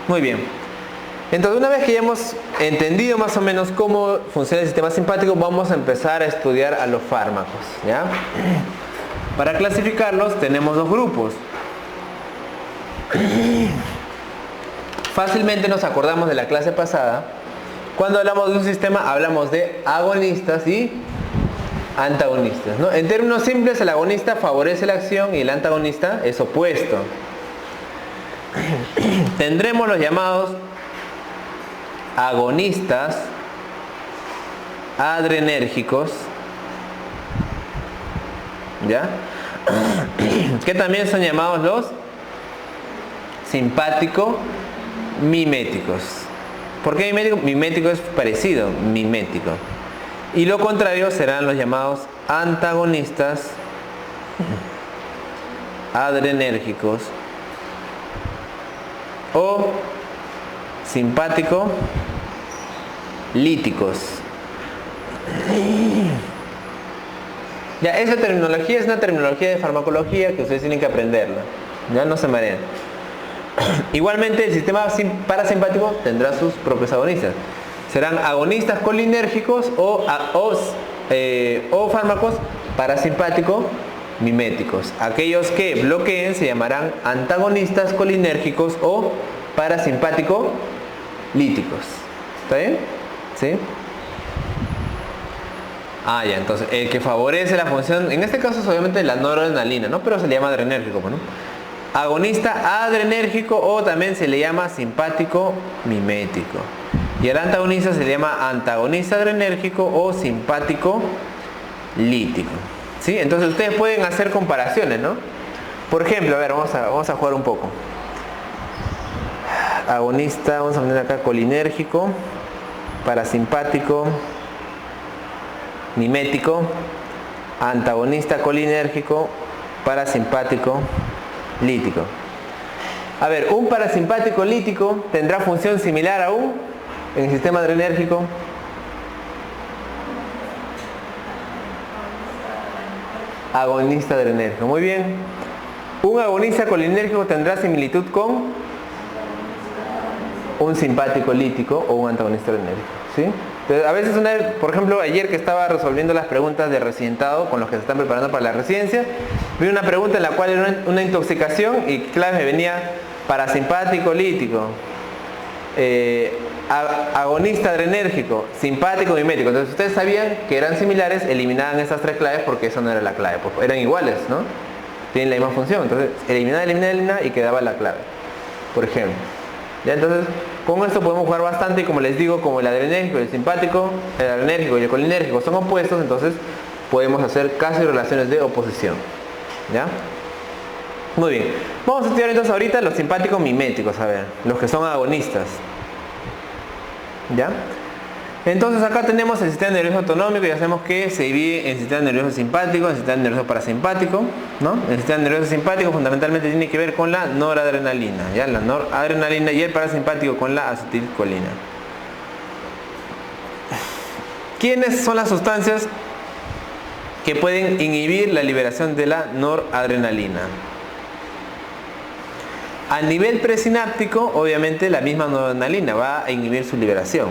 Muy bien. Entonces, una vez que ya hemos entendido más o menos cómo funciona el sistema simpático, vamos a empezar a estudiar a los fármacos, ¿ya? Para clasificarlos tenemos dos grupos. Fácilmente nos acordamos de la clase pasada. Cuando hablamos de un sistema, hablamos de agonistas y antagonistas, ¿no? En términos simples, el agonista favorece la acción y el antagonista es opuesto. Tendremos los llamados agonistas adrenérgicos, ¿ya? Que también son llamados los simpático miméticos. ¿Por qué mimético? Mimético es parecido, mimético. Y lo contrario serán los llamados antagonistas adrenérgicos o simpático líticos. Ya, esa terminología es una terminología de farmacología que ustedes tienen que aprenderla. Ya, no se mareen. Igualmente el sistema parasimpático tendrá sus propios agonistas. Serán agonistas colinérgicos o fármacos parasimpático miméticos. Aquellos que bloqueen se llamarán antagonistas colinérgicos o parasimpático líticos. ¿Está bien? ¿Sí? Ah, ya, entonces el que favorece la función, en este caso es obviamente la noradrenalina, ¿no? Pero se le llama adrenérgico, ¿no? Agonista adrenérgico o también se le llama simpático mimético. Y el antagonista se le llama antagonista adrenérgico o simpático lítico. ¿Sí? Entonces ustedes pueden hacer comparaciones, ¿no? Por ejemplo, a ver, vamos a jugar un poco. Agonista, vamos a poner acá colinérgico, parasimpático, mimético, antagonista colinérgico, parasimpático, lítico. A ver, un parasimpático lítico tendrá función similar a un en el sistema adrenérgico. Agonista adrenérgico, muy bien. Un agonista colinérgico tendrá similitud con un simpático lítico o un antagonista adrenérgico, ¿sí? Entonces, a veces, por ejemplo, ayer que estaba resolviendo las preguntas de residentado con los que se están preparando para la residencia, vi una pregunta en la cual era una intoxicación y claro, me venía parasimpático lítico, agonista adrenérgico, simpático mimético. Entonces ustedes sabían que eran similares, eliminaban esas tres claves porque eso no era la clave, pues eran iguales, ¿no? Tienen la misma función. Entonces eliminaba y quedaba la clave, por ejemplo. ¿Ya? Entonces con esto podemos jugar bastante y como les digo, como el adrenérgico y el simpático, el adrenérgico y el colinérgico son opuestos, entonces podemos hacer casi relaciones de oposición. ¿Ya? Muy bien. Vamos a estudiar entonces ahorita los simpáticos miméticos, a ver, los que son agonistas. ¿Ya? Entonces acá tenemos el sistema nervioso autonómico y hacemos que se divide en sistema nervioso simpático, en sistema nervioso parasimpático, ¿no? El sistema nervioso simpático fundamentalmente tiene que ver con la noradrenalina, ¿ya? La noradrenalina y el parasimpático con la acetilcolina. ¿Quiénes son las sustancias que pueden inhibir la liberación de la noradrenalina? A nivel presináptico, obviamente la misma noradrenalina va a inhibir su liberación.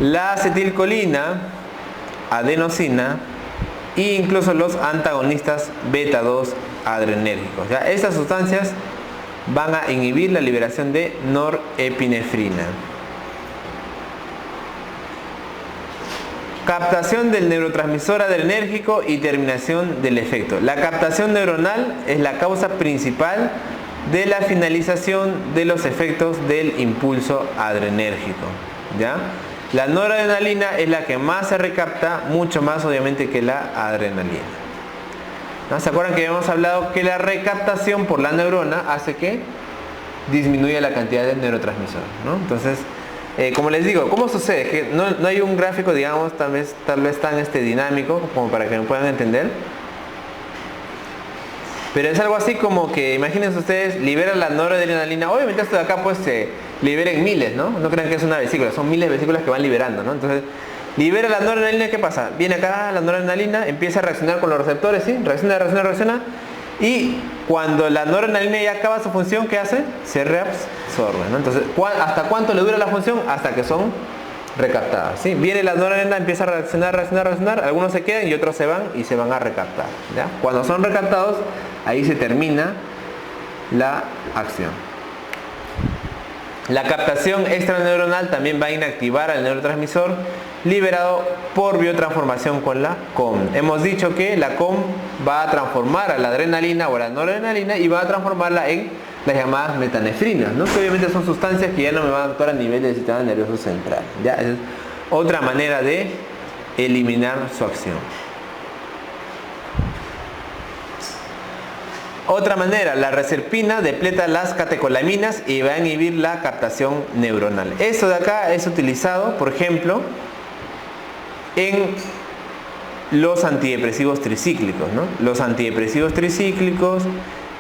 La acetilcolina, adenosina e incluso los antagonistas beta 2 adrenérgicos. ¿Ya? Estas sustancias van a inhibir la liberación de norepinefrina. Captación del neurotransmisor adrenérgico y terminación del efecto. La captación neuronal es la causa principal de la finalización de los efectos del impulso adrenérgico. ¿Ya? La noradrenalina es la que más se recapta, mucho más obviamente que la adrenalina. ¿No? ¿Se acuerdan que habíamos hablado que la recaptación por la neurona hace que disminuya la cantidad de neurotransmisor, ¿no? Entonces, como les digo, ¿cómo sucede? Que no hay un gráfico, digamos, tal vez tan dinámico como para que me puedan entender. Pero es algo así como que, imagínense ustedes, liberan la noradrenalina. Obviamente esto de acá pues se libera en miles, ¿no? No crean que es una vesícula, son miles de vesículas que van liberando, ¿no? Entonces, libera la noradrenalina, ¿qué pasa? Viene acá la noradrenalina, empieza a reaccionar con los receptores, ¿sí? Reacciona. Y cuando la noradrenalina ya acaba su función, ¿qué hace? Se reabsorbe, ¿no? Entonces, ¿hasta cuánto le dura la función? Hasta que son recaptadas, ¿sí? Viene la noradrenalina, empieza a reaccionar, algunos se quedan y otros se van y se van a recaptar, ¿ya? Cuando son recaptados, ahí se termina la acción. La captación extraneuronal también va a inactivar al neurotransmisor liberado por biotransformación con la COM. Hemos dicho que la COM va a transformar a la adrenalina o a la noradrenalina y va a transformarla en las llamadas metanefrinas, ¿no? Que obviamente son sustancias que ya no me van a actuar a nivel del sistema nervioso central, ¿ya? Es otra manera de eliminar su acción. Otra manera, la reserpina depleta las catecolaminas y va a inhibir la captación neuronal. Eso de acá es utilizado, por ejemplo, en los antidepresivos tricíclicos, ¿no? Los antidepresivos tricíclicos,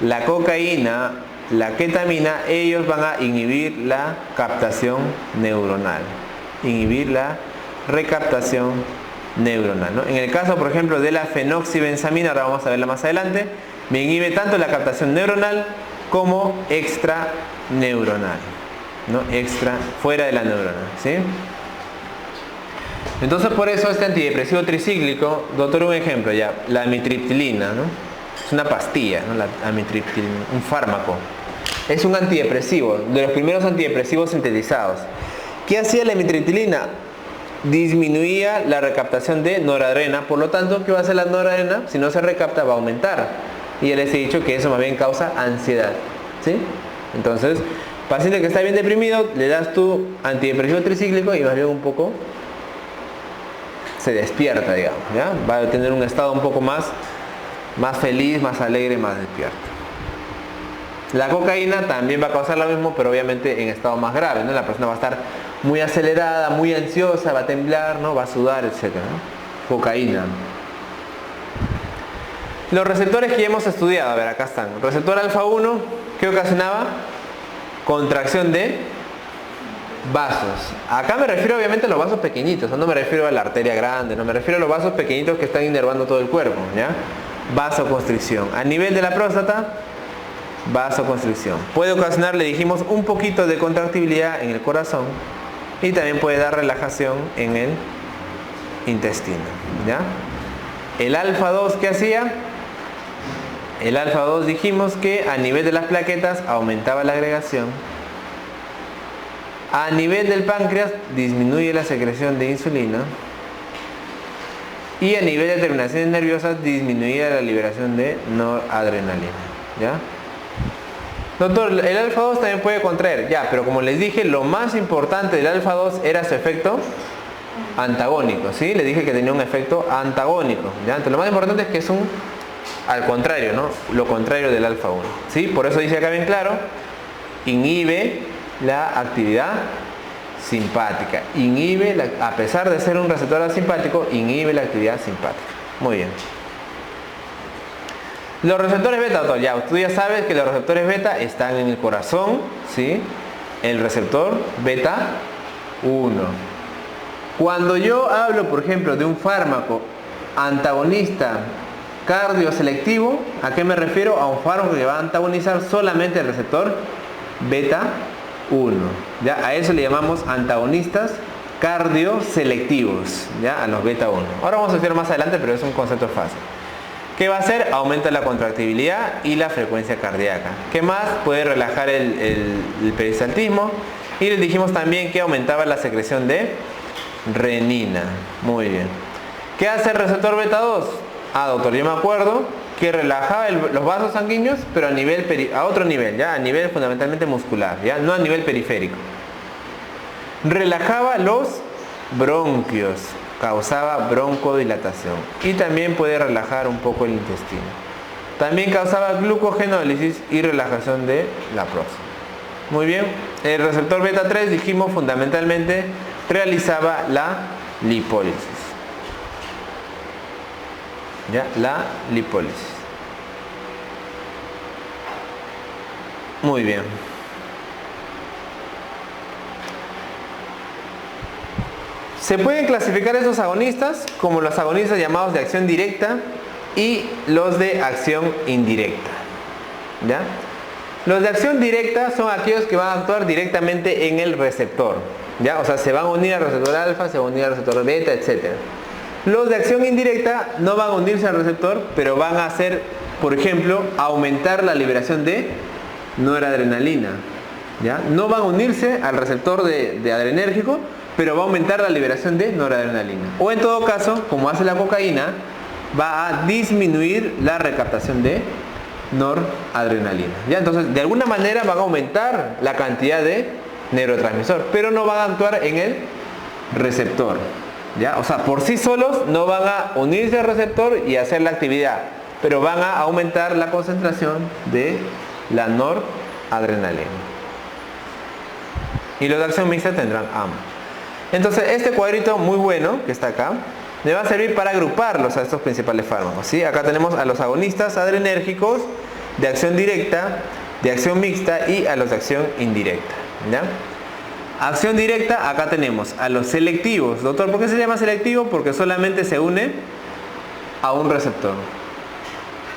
la cocaína, la ketamina, ellos van a inhibir la captación neuronal, inhibir la recaptación neuronal, ¿no? En el caso, por ejemplo, de la fenoxibenzamina, ahora vamos a verla más adelante, me inhibe tanto la captación neuronal como extraneuronal, ¿no? Fuera de la neurona, ¿sí? Entonces, por eso este antidepresivo tricíclico, doctor, un ejemplo ya, la amitriptilina, ¿no? Es una pastilla, ¿no? La amitriptilina, un fármaco. Es un antidepresivo, de los primeros antidepresivos sintetizados. ¿Qué hacía la amitriptilina? Disminuía la recaptación de noradrenalina, por lo tanto, ¿qué va a hacer la noradrenalina? Si no se recapta, va a aumentar. Y ya les he dicho que eso más bien causa ansiedad, ¿sí? Entonces, paciente que está bien deprimido, le das tu antidepresivo tricíclico y más bien un poco se despierta, digamos, ¿ya? Va a tener un estado un poco más feliz, más alegre, más despierto. La cocaína también va a causar lo mismo, pero obviamente en estado más grave, ¿no? La persona va a estar muy acelerada, muy ansiosa, va a temblar, ¿no? Va a sudar, etc., ¿no? Cocaína. Los receptores que ya hemos estudiado, a ver, acá están. Receptor alfa 1, ¿qué ocasionaba? Contracción de vasos. Acá me refiero obviamente a los vasos pequeñitos, no me refiero a la arteria grande, no me refiero a los vasos pequeñitos que están inervando todo el cuerpo, ¿ya? Vasoconstricción. A nivel de la próstata, vasoconstricción. Puede ocasionar, le dijimos, un poquito de contractibilidad en el corazón y también puede dar relajación en el intestino, ¿ya? El alfa 2, ¿qué hacía? El alfa 2 dijimos que a nivel de las plaquetas aumentaba la agregación. A nivel del páncreas disminuye la secreción de insulina. Y a nivel de terminaciones nerviosas disminuye la liberación de noradrenalina, ¿ya? Doctor, el alfa 2 también puede contraer, ya, pero como les dije, lo más importante del alfa 2 era su efecto antagónico, ¿sí? Le dije que tenía un efecto antagónico, ¿ya? Entonces lo más importante es que es al contrario, ¿no? Lo contrario del alfa 1, ¿sí? Por eso dice acá bien claro, inhibe la actividad simpática, a pesar de ser un receptor asimpático, inhibe la actividad simpática. Muy bien. Los receptores beta, doctor, ya, tú ya sabes que los receptores beta están en el corazón, ¿sí? El receptor beta 1. Cuando yo hablo, por ejemplo, de un fármaco antagonista cardioselectivo, ¿a qué me refiero? A un fármaco que va a antagonizar solamente el receptor beta 1. ¿Ya? A eso le llamamos antagonistas cardioselectivos, ¿ya? A los beta 1. Ahora vamos a estudiar más adelante, pero es un concepto fácil. ¿Qué va a hacer? Aumenta la contractibilidad y la frecuencia cardíaca. ¿Qué más? Puede relajar el peristaltismo. Y les dijimos también que aumentaba la secreción de renina. Muy bien. ¿Qué hace el receptor beta 2? Ah, doctor, yo me acuerdo que relajaba los vasos sanguíneos, pero a otro nivel, ¿ya? A nivel fundamentalmente muscular, ¿ya? No a nivel periférico. Relajaba los bronquios, causaba broncodilatación y también puede relajar un poco el intestino. También causaba glucogenólisis y relajación de la próstata. Muy bien. El receptor beta 3, dijimos, fundamentalmente realizaba la lipólisis. ¿Ya? La lipólisis. Muy bien. Se pueden clasificar esos agonistas como los agonistas llamados de acción directa y los de acción indirecta. ¿Ya? Los de acción directa son aquellos que van a actuar directamente en el receptor. ¿Ya? O sea, se van a unir al receptor alfa, se van a unir al receptor beta, etc. Los de acción indirecta no van a unirse al receptor, pero van a hacer, por ejemplo, aumentar la liberación de noradrenalina. ¿Ya? No van a unirse al receptor de adrenérgico, pero va a aumentar la liberación de noradrenalina. O en todo caso, como hace la cocaína, va a disminuir la recaptación de noradrenalina. ¿Ya? Entonces, de alguna manera van a aumentar la cantidad de neurotransmisor, pero no van a actuar en el receptor. ¿Ya? O sea, por sí solos no van a unirse al receptor y hacer la actividad, pero van a aumentar la concentración de la noradrenalina. Y los de acción mixta tendrán ambos. Entonces, este cuadrito muy bueno que está acá me va a servir para agruparlos a estos principales fármacos, ¿sí? Acá tenemos a los agonistas adrenérgicos de acción directa, de acción mixta y a los de acción indirecta. ¿Ya? Acción directa, acá tenemos a los selectivos. Doctor, ¿por qué se llama selectivo? Porque solamente se une a un receptor.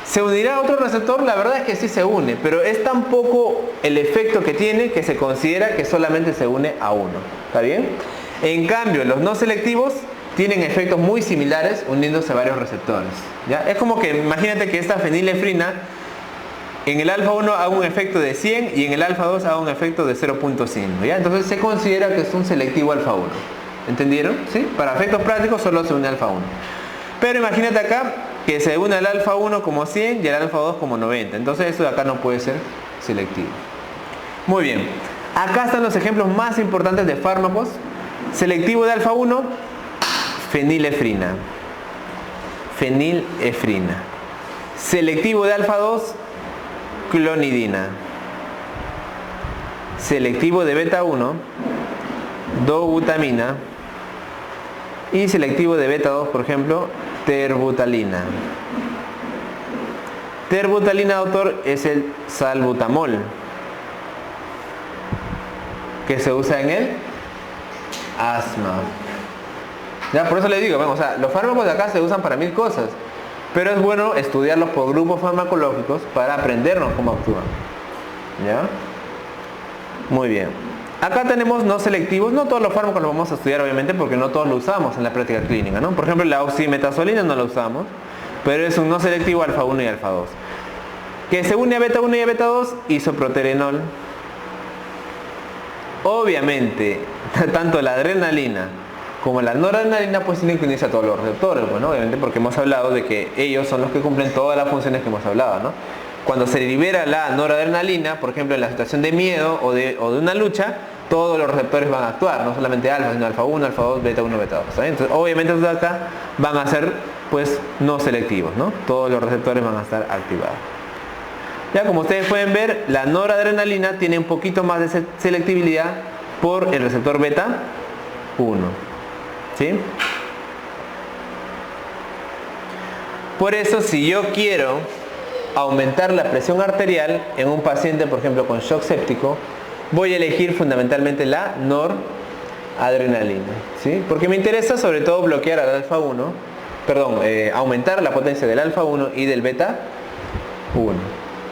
¿Se unirá a otro receptor? La verdad es que sí se une, pero es tan poco el efecto que tiene que se considera que solamente se une a uno. ¿Está bien? En cambio, los no selectivos tienen efectos muy similares uniéndose a varios receptores. ¿Ya? Es como que imagínate que esta fenilefrina en el alfa 1 haga un efecto de 100 y en el alfa 2 haga un efecto de 0.5. ¿Ya? Entonces se considera que es un selectivo alfa 1. ¿Entendieron? ¿Sí? Para efectos prácticos solo se une alfa 1. Pero imagínate acá que se une el alfa 1 como 100 y el alfa 2 como 90. Entonces eso de acá no puede ser selectivo. Muy bien. Acá están los ejemplos más importantes de fármacos. Selectivo de alfa 1, fenilefrina. Fenilefrina. Selectivo de alfa 2, clonidina. Selectivo de beta 1, dobutamina. Y selectivo de beta 2, por ejemplo, terbutalina. Terbutalina, doctor, es el salbutamol, que se usa en el asma. Ya, por eso le digo, bueno, o sea, los fármacos de acá se usan para 1000 cosas, pero es bueno estudiarlos por grupos farmacológicos para aprendernos cómo actúan. ¿Ya? Muy bien. Acá tenemos no selectivos. No todos los fármacos los vamos a estudiar, obviamente, porque no todos lo usamos en la práctica clínica, ¿no? Por ejemplo, la oximetazolina no la usamos, pero es un no selectivo alfa 1 y alfa 2. Que se une a beta 1 y a beta 2, isoproterenol. Obviamente, tanto la adrenalina como la noradrenalina pues tienen que unirse a todos los receptores, ¿no? Obviamente porque hemos hablado de que ellos son los que cumplen todas las funciones que hemos hablado, ¿no? Cuando se libera la noradrenalina, por ejemplo en la situación de miedo o de una lucha, todos los receptores van a actuar, no solamente alfa, sino alfa 1, alfa 2, beta 1, beta 2. ¿Está bien? Entonces obviamente estos de acá van a ser pues no selectivos, ¿no? Todos los receptores van a estar activados. Ya, como ustedes pueden ver, la noradrenalina tiene un poquito más de selectividad por el receptor beta 1. ¿Sí? Por eso, si yo quiero aumentar la presión arterial en un paciente, por ejemplo, con shock séptico, voy a elegir fundamentalmente la noradrenalina. ¿Sí? Porque me interesa sobre todo bloquear al alfa 1, perdón, aumentar la potencia del alfa 1 y del beta 1.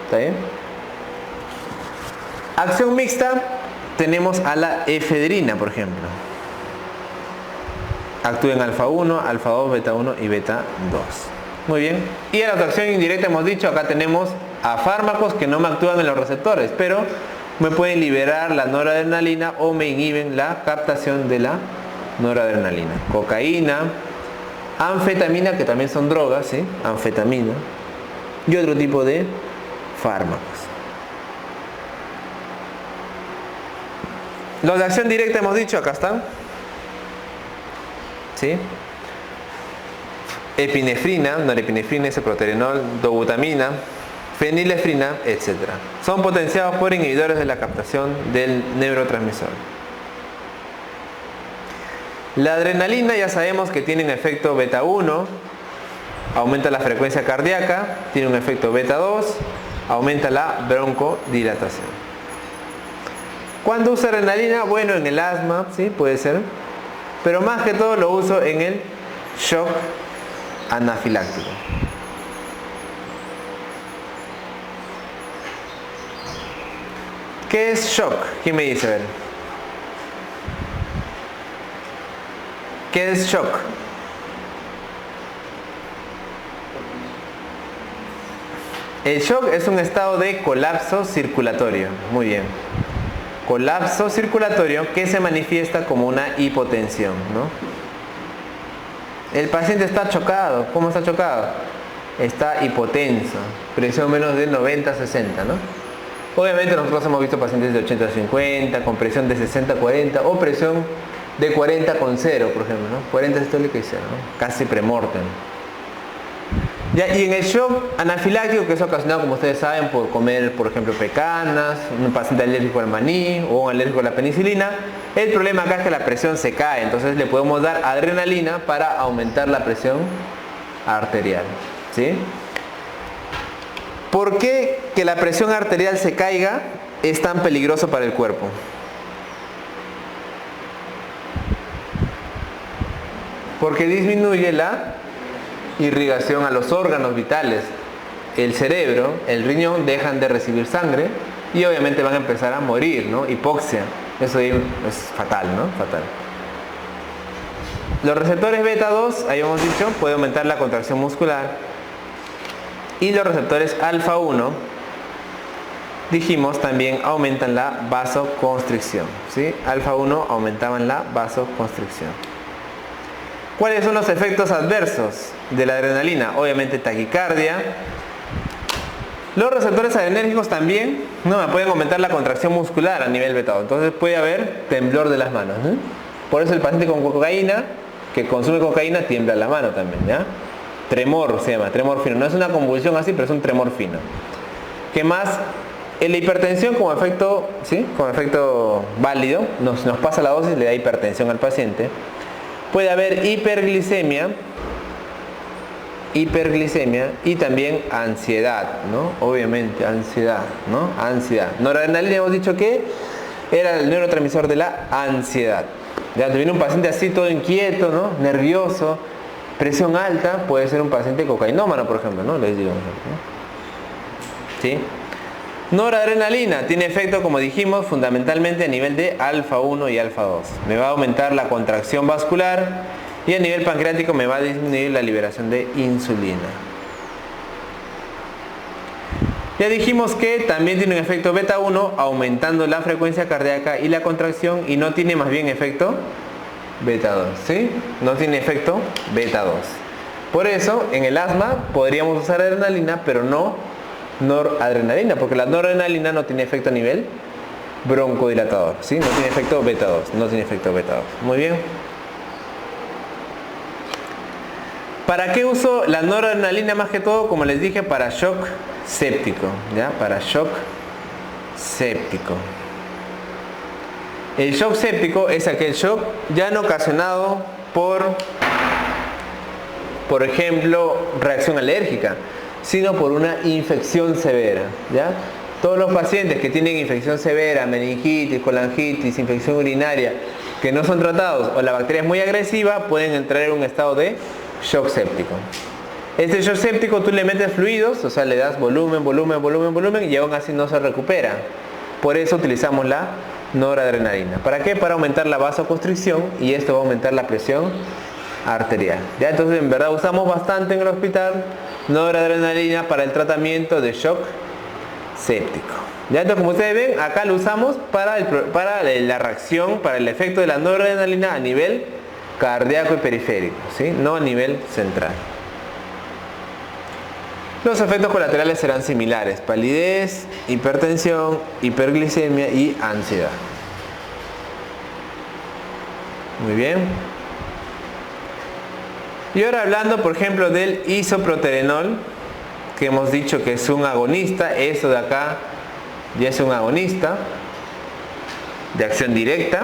¿Está bien? Acción mixta, tenemos a la efedrina, por ejemplo. Actúa en alfa 1, alfa 2, beta 1 y beta 2. Muy bien. Y en la acción indirecta hemos dicho, acá tenemos a fármacos que no me actúan en los receptores, pero me pueden liberar la noradrenalina o me inhiben la captación de la noradrenalina. Cocaína, anfetamina, que también son drogas, ¿sí? Anfetamina, y otro tipo de fármacos. Los de acción directa hemos dicho, acá están. ¿Sí? Epinefrina, norepinefrina, isoproterenol, dobutamina, fenilefrina, etc. Son potenciados por inhibidores de la captación del neurotransmisor. La adrenalina ya sabemos que tiene un efecto beta 1, aumenta la frecuencia cardíaca, tiene un efecto beta 2, aumenta la broncodilatación. ¿Cuándo uso adrenalina? Bueno, en el asma, sí, puede ser, pero más que todo lo uso en el shock anafiláctico. ¿Qué es shock? ¿Quién me dice? A ver. ¿Qué es shock? El shock es un estado de colapso circulatorio. Muy bien. Colapso circulatorio que se manifiesta como una hipotensión, ¿no? El paciente está chocado. ¿Cómo está chocado? Está hipotenso. Presión menos de 90-60, ¿no? Obviamente nosotros hemos visto pacientes de 80-50, con presión de 60-40 o presión de 40 con 0, por ejemplo, ¿no? 40 sistólica y 0, ¿no? Casi premortem. Ya, y en el shock anafiláctico, que es ocasionado, como ustedes saben, por comer, por ejemplo, pecanas, un paciente alérgico al maní o un alérgico a la penicilina, el problema acá es que la presión se cae, entonces le podemos dar adrenalina para aumentar la presión arterial, ¿sí? ¿Por qué que la presión arterial se caiga es tan peligroso para el cuerpo? Porque disminuye la irrigación a los órganos vitales. El cerebro, el riñón dejan de recibir sangre y obviamente van a empezar a morir, ¿no? Hipoxia. Eso es fatal, ¿no? Fatal. Los receptores beta 2, ahí hemos dicho, puede aumentar la contracción muscular. Y los receptores alfa 1, dijimos, también aumentan la vasoconstricción, ¿sí? Alfa 1 aumentaban la vasoconstricción. ¿Cuáles son los efectos adversos de la adrenalina? Obviamente taquicardia. Los receptores adrenérgicos también pueden aumentar la contracción muscular a nivel beta 2. Entonces puede haber temblor de las manos, ¿no? Por eso el paciente con cocaína, que consume cocaína, tiembla la mano también, ¿ya? Tremor se llama, tremor fino. No es una convulsión así, pero es un tremor fino. ¿Qué más? La hipertensión como efecto, ¿sí? Como efecto válido, nos pasa la dosis, le da hipertensión al paciente. Puede haber hiperglicemia y también ansiedad, ¿no? Obviamente, ansiedad, ¿no? Ansiedad. Noradrenalina hemos dicho que era el neurotransmisor de la ansiedad. Ya te viene un paciente así todo inquieto, ¿no? Nervioso, presión alta, puede ser un paciente cocainómano, por ejemplo, ¿no? Les digo, ¿no? ¿Sí? Noradrenalina tiene efecto, como dijimos, fundamentalmente a nivel de alfa 1 y alfa 2. Me va a aumentar la contracción vascular y a nivel pancreático me va a disminuir la liberación de insulina. Ya dijimos que también tiene un efecto beta 1 aumentando la frecuencia cardíaca y la contracción, y no tiene más bien efecto beta 2, ¿sí? No tiene efecto beta 2. Por eso en el asma podríamos usar adrenalina, pero no noradrenalina, porque la noradrenalina no tiene efecto a nivel broncodilatador, ¿sí? No tiene efecto beta 2, no tiene efecto beta 2. Muy bien. ¿Para qué uso la noradrenalina más que todo? Como les dije, para shock séptico, ¿ya? Para shock séptico. El shock séptico es aquel shock ya no ocasionado por ejemplo, reacción alérgica, sino por una infección severa, ¿ya? Todos los pacientes que tienen infección severa, meningitis, colangitis, infección urinaria, que no son tratados o la bacteria es muy agresiva, pueden entrar en un estado de shock séptico. Este shock séptico tú le metes fluidos, o sea, le das volumen y aún así no se recupera. Por eso utilizamos la noradrenalina. ¿Para qué? Para aumentar la vasoconstricción, y esto va a aumentar la presión arterial. ¿Ya? Entonces en verdad usamos bastante en el hospital noradrenalina para el tratamiento de shock séptico. ¿Ya? Entonces, como ustedes ven, acá lo usamos para la reacción, para el efecto de la noradrenalina a nivel cardíaco y periférico, ¿sí? No a nivel central. Los efectos colaterales serán similares: palidez, hipertensión, hiperglicemia y ansiedad. Muy bien. Y ahora hablando, por ejemplo, del isoproterenol, que hemos dicho que es un agonista. Eso de acá ya es un agonista de acción directa.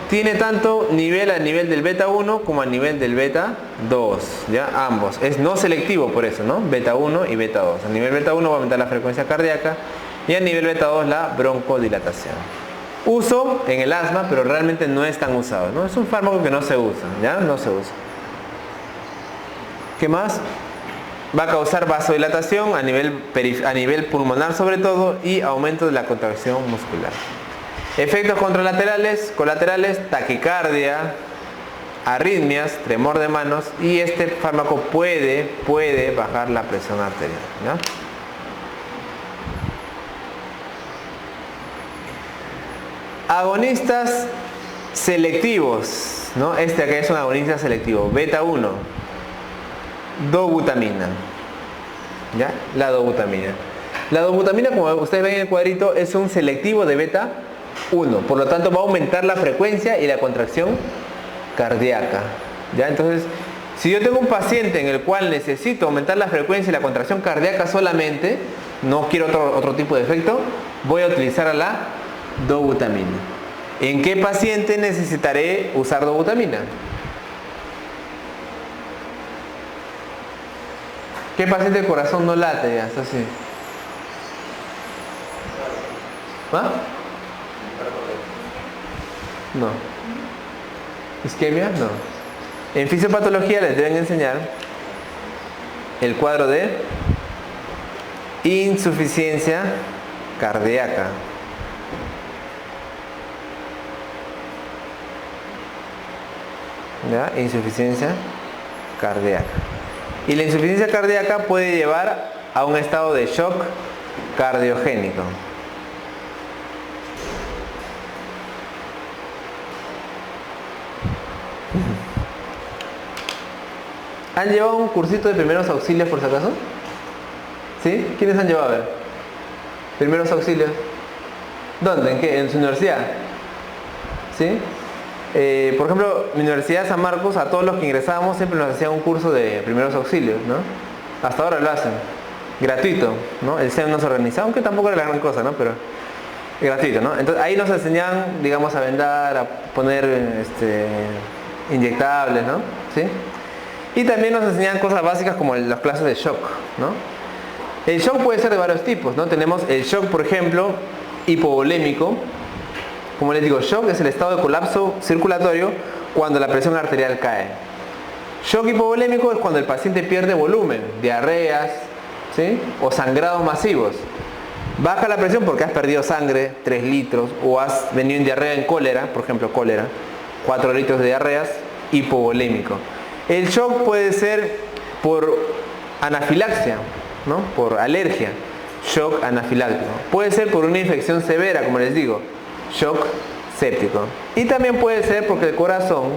Tiene tanto nivel a nivel del beta 1 como a nivel del beta 2, ¿ya? Ambos. Es no selectivo por eso, ¿no? Beta 1 y beta 2. A nivel beta 1 va a aumentar la frecuencia cardíaca y a nivel beta 2 la broncodilatación. Uso en el asma, pero realmente no es tan usado, ¿no? Es un fármaco que no se usa, ¿ya? No se usa. ¿Qué más? Va a causar vasodilatación a nivel pulmonar sobre todo y aumento de la contracción muscular. Efectos colaterales, taquicardia, arritmias, tremor de manos, y este fármaco puede bajar la presión arterial, ¿ya? Agonistas selectivos, ¿no? Este acá es un agonista selectivo, beta 1, dobutamina, ¿ya? La dobutamina. La dobutamina, como ustedes ven en el cuadrito, es un selectivo de beta 1, por lo tanto va a aumentar la frecuencia y la contracción cardíaca, ¿ya? Entonces, si yo tengo un paciente en el cual necesito aumentar la frecuencia y la contracción cardíaca solamente, no quiero otro tipo de efecto, voy a utilizar a la dobutamina. ¿En qué paciente necesitaré usar dobutamina? ¿Qué paciente el corazón no late? Ya, está así. ¿Ah? No. ¿Isquemia? No. En fisiopatología les deben enseñar el cuadro de insuficiencia cardíaca. ¿Ya? Insuficiencia cardíaca. Y la insuficiencia cardíaca puede llevar a un estado de shock cardiogénico. ¿Han llevado un cursito de primeros auxilios por si acaso? ¿Sí? ¿Quiénes han llevado? A ver. Primeros auxilios. ¿Dónde? ¿En qué? ¿En su universidad? ¿Sí? Por ejemplo, mi universidad San Marcos, a todos los que ingresábamos siempre nos hacían un curso de primeros auxilios, ¿no? Hasta ahora lo hacen. Gratuito, ¿no? El SEM nos organizaba, aunque tampoco era la gran cosa, ¿no? Pero gratuito, ¿no? Entonces ahí nos enseñan, digamos, a vendar, a poner inyectables, ¿no? ¿Sí? Y también nos enseñan cosas básicas como las clases de shock, ¿no? El shock puede ser de varios tipos, ¿no? Tenemos el shock, por ejemplo, hipovolémico. Como les digo, shock es el estado de colapso circulatorio cuando la presión arterial cae. Shock hipovolémico es cuando el paciente pierde volumen, diarreas, ¿sí? O sangrados masivos. Baja la presión porque has perdido sangre, 3 litros, o has venido en diarrea en cólera, por ejemplo cólera, 4 litros de diarreas, hipovolémico. El shock puede ser por anafilaxia, ¿no? Por alergia, shock anafiláctico. Puede ser por una infección severa, como les digo, shock séptico. Y también puede ser porque el corazón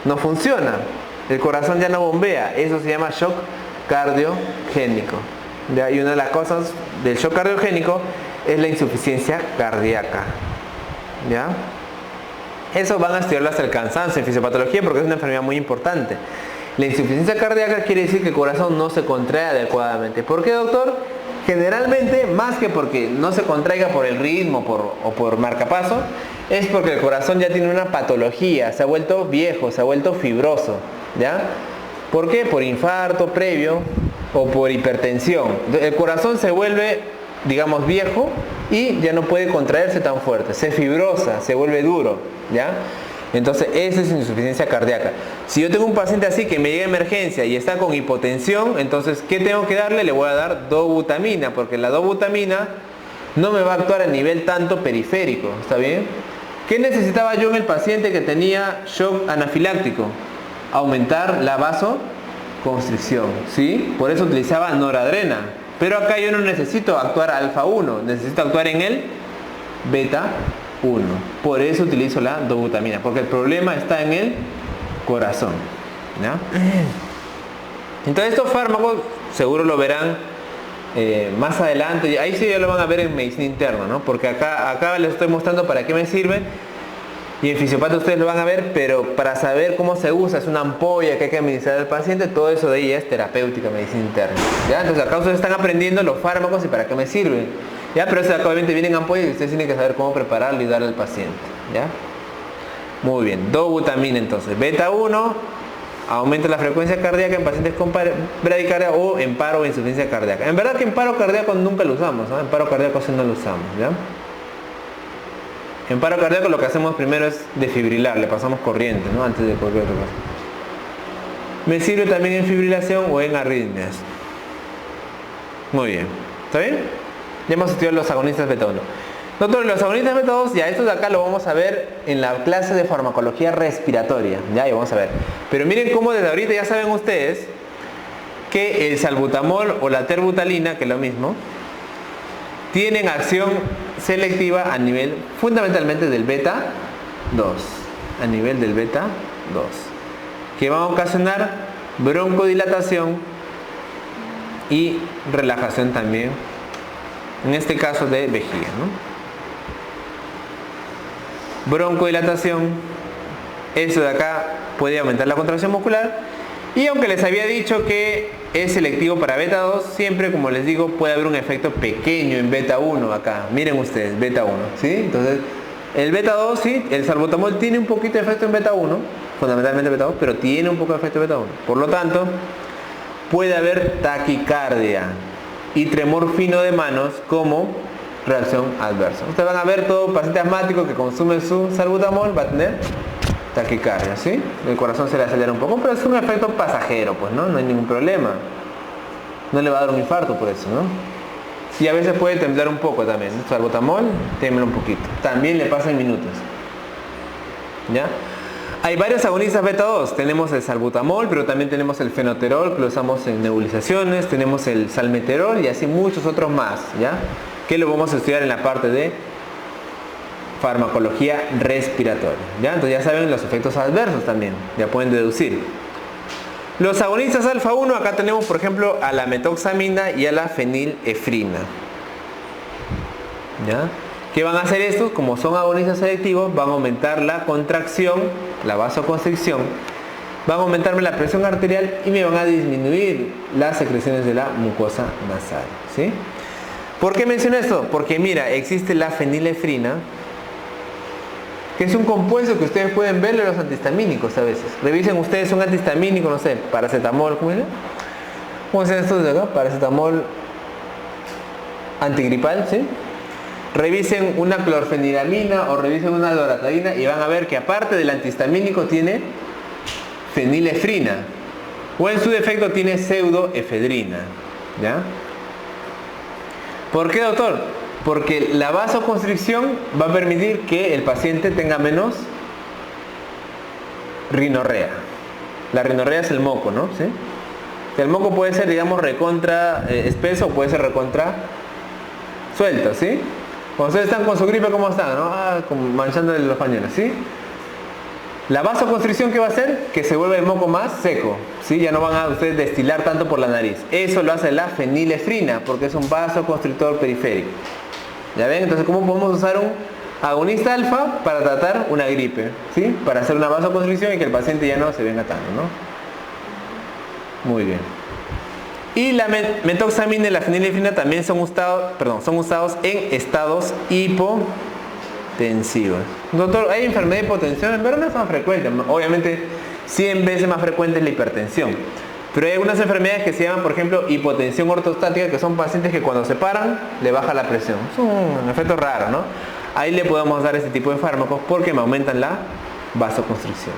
no funciona, el corazón ya no bombea, eso se llama shock cardiogénico. ¿Ya? Y una de las cosas del shock cardiogénico es la insuficiencia cardíaca. ¿Ya? Eso van a estudiarlo hasta el cansancio en fisiopatología porque es una enfermedad muy importante. La insuficiencia cardíaca quiere decir que el corazón no se contrae adecuadamente. ¿Por qué, doctor? Generalmente, más que porque no se contraiga por el ritmo o por marcapaso, es porque el corazón ya tiene una patología, se ha vuelto viejo, se ha vuelto fibroso. ¿Ya? ¿Por qué? Por infarto previo o por hipertensión. El corazón se vuelve, digamos, viejo y ya no puede contraerse tan fuerte, se fibrosa, se vuelve duro, ¿ya? Entonces esa es insuficiencia cardíaca. Si yo tengo un paciente así que me llega a emergencia y está con hipotensión, entonces ¿qué tengo que darle? Le voy a dar dobutamina, porque la dobutamina no me va a actuar a nivel tanto periférico, ¿está bien? ¿Qué necesitaba yo en el paciente que tenía shock anafiláctico? Aumentar la vasoconstricción, ¿sí? Por eso utilizaba noradrena. Pero acá yo no necesito actuar alfa 1, necesito actuar en el beta 1. Por eso utilizo la dobutamina, porque el problema está en el corazón. ¿Ya? Entonces estos fármacos seguro lo verán más adelante. Ahí sí ya lo van a ver en medicina interna, ¿no? Porque acá les estoy mostrando para qué me sirve. Y en fisiopatía ustedes lo van a ver, pero para saber cómo se usa, es una ampolla que hay que administrar al paciente, todo eso de ahí es terapéutica, medicina interna. ¿Ya? Entonces acá ustedes están aprendiendo los fármacos y para qué me sirven. ¿Ya? Pero eso acá obviamente viene en ampolla y ustedes tienen que saber cómo prepararlo y darle al paciente. ¿Ya? Muy bien, dobutamina entonces. Beta 1, aumenta la frecuencia cardíaca en pacientes con bradicardia o en paro o insuficiencia cardíaca. En verdad que en paro cardíaco nunca lo usamos, ¿no? En paro cardíaco sí no lo usamos, ¿ya? En paro cardíaco lo que hacemos primero es desfibrilar, le pasamos corriente, ¿no? Antes de cualquier otra cosa. Me sirve también en fibrilación o en arritmias. Muy bien. ¿Está bien? Ya hemos estudiado los agonistas beta 1. Doctor, los agonistas beta 2, ya estos de acá lo vamos a ver en la clase de farmacología respiratoria. Ya vamos a ver. Pero miren cómo desde ahorita ya saben ustedes que el salbutamol o la terbutalina, que es lo mismo, tienen acción selectiva a nivel fundamentalmente del beta 2. A nivel del beta 2. Que van a ocasionar broncodilatación y relajación también. En este caso de vejiga, ¿no? Broncodilatación, eso de acá puede aumentar la contracción muscular, y aunque les había dicho que es selectivo para beta 2, siempre, como les digo, puede haber un efecto pequeño en beta 1 acá. Miren ustedes, beta 1, ¿sí? Entonces, el beta 2, sí, el salbutamol tiene un poquito de efecto en beta 1, fundamentalmente beta 2, pero tiene un poco de efecto en beta 1. Por lo tanto, puede haber taquicardia y tremor fino de manos como reacción adversa. Ustedes van a ver todo paciente asmático que consume su salbutamol va a tener taquicardia, ¿sí? El corazón se le acelera un poco, pero es un efecto pasajero, pues, ¿no? No hay ningún problema. No le va a dar un infarto por eso, ¿no? Y a veces puede temblar un poco también, ¿no? Salbutamol tiembla un poquito. También le pasa en minutos. ¿Ya? Hay varios agonistas beta 2. Tenemos el salbutamol, pero también tenemos el fenoterol, que lo usamos en nebulizaciones. Tenemos el salmeterol y así muchos otros más, ¿ya? Que lo vamos a estudiar en la parte de farmacología respiratoria, ¿ya? Entonces ya saben los efectos adversos también, ya pueden deducir. Los agonistas alfa 1, acá tenemos por ejemplo a la metoxamina y a la fenilefrina, ¿ya? ¿Qué van a hacer estos? Como son agonistas selectivos, van a aumentar la contracción, la vasoconstricción, van a aumentarme la presión arterial y me van a disminuir las secreciones de la mucosa nasal, ¿sí? ¿Por qué menciono esto? Porque mira, existe la fenilefrina, que es un compuesto que ustedes pueden ver en los antihistamínicos a veces. Revisen ustedes un antihistamínico, no sé, paracetamol, ¿cómo es? ¿Cómo se llama estos de acá? Paracetamol antigripal, ¿sí? Revisen una clorfeniramina o revisen una loratadina y van a ver que aparte del antihistamínico tiene fenilefrina, o en su defecto tiene pseudoefedrina, ¿ya? ¿Por qué, doctor? Porque la vasoconstricción va a permitir que el paciente tenga menos rinorrea. La rinorrea es el moco, ¿no? ¿Sí? El moco puede ser, digamos, recontra espeso o puede ser recontra suelto, ¿sí? Cuando ustedes están con su gripe, ¿cómo están? ¿No? Como manchándole los pañuelos, ¿sí? La vasoconstricción, ¿qué va a hacer? Que se vuelve el moco más seco, ¿sí? Ya no van a ustedes destilar tanto por la nariz. Eso lo hace la fenilefrina, porque es un vasoconstrictor periférico. ¿Ya ven? Entonces, ¿cómo podemos usar un agonista alfa para tratar una gripe? ¿Sí? Para hacer una vasoconstricción y que el paciente ya no se venga tanto, ¿no? Muy bien. Y la metoxamina y la fenilefrina también son usados en estados hipotensivos. Doctor, ¿hay enfermedad de hipotensión? En verdad no es más frecuente. Obviamente, 100 veces más frecuente es la hipertensión. Pero hay algunas enfermedades que se llaman, por ejemplo, hipotensión ortostática, que son pacientes que cuando se paran, le baja la presión. Es un efecto raro, ¿no? Ahí le podemos dar este tipo de fármacos porque me aumentan la vasoconstricción.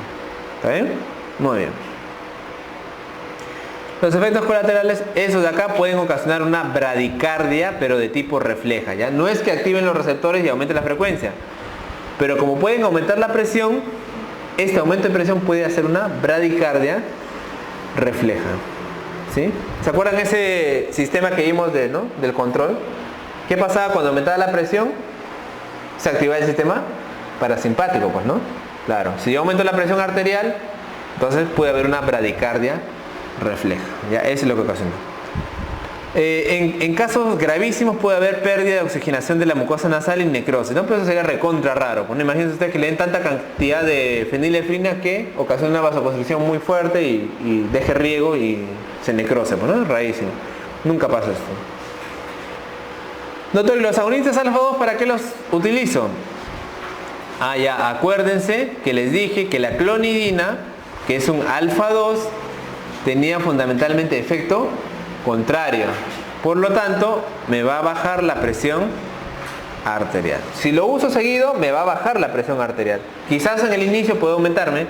¿Está bien? Muy bien. Los efectos colaterales, esos de acá, pueden ocasionar una bradicardia, pero de tipo refleja, ¿ya? No es que activen los receptores y aumenten la frecuencia, pero como pueden aumentar la presión, este aumento de presión puede hacer una bradicardia refleja, ¿sí? ¿Se acuerdan ese sistema que vimos del control? ¿Qué pasaba cuando aumentaba la presión? Se activaba el sistema parasimpático, pues, ¿no? Claro, si yo aumento la presión arterial, entonces puede haber una bradicardia refleja, ya, eso es lo que ocasiona. En casos gravísimos puede haber pérdida de oxigenación de la mucosa nasal y necrosis, ¿no? Pero eso sería recontra raro. Pues, imagínense ustedes que le den tanta cantidad de fenilefrina que ocasiona una vasoconstricción muy fuerte y deje riego y se necrose, pues, ¿no? Es rarísimo. Nunca pasa esto. Doctor, ¿y los agonistas alfa 2 para qué los utilizo? Ya, acuérdense que les dije que la clonidina, que es un alfa 2, tenía fundamentalmente efecto contrario. Por lo tanto, me va a bajar la presión arterial. Si lo uso seguido, me va a bajar la presión arterial. Quizás en el inicio puede aumentarme,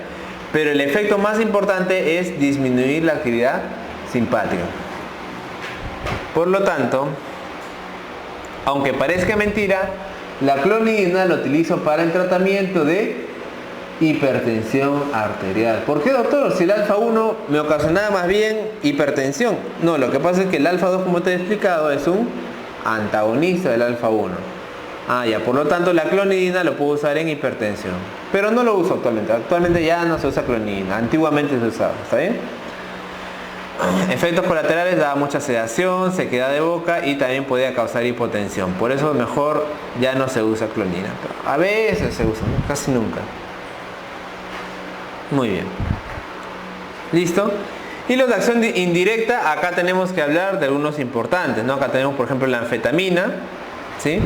pero el efecto más importante es disminuir la actividad simpática. Por lo tanto, aunque parezca mentira, la clonidina la utilizo para el tratamiento de hipertensión arterial. ¿Por qué, doctor? Si el alfa 1 me ocasionaba más bien hipertensión. No, lo que pasa es que el alfa 2, como te he explicado, es un antagonista del alfa 1. Ya, por lo tanto la clonidina lo puedo usar en hipertensión. Pero no lo uso actualmente. Actualmente ya no se usa clonidina. Antiguamente se usaba. ¿Está bien? Efectos colaterales: daba mucha sedación, sequedad de boca y también podía causar hipotensión. Por eso mejor ya no se usa clonidina. Pero a veces se usa, ¿no? Casi nunca. Muy bien. ¿Listo? Y los de acción indirecta, acá tenemos que hablar de algunos importantes, ¿no? Acá tenemos, por ejemplo, la anfetamina, ¿sí?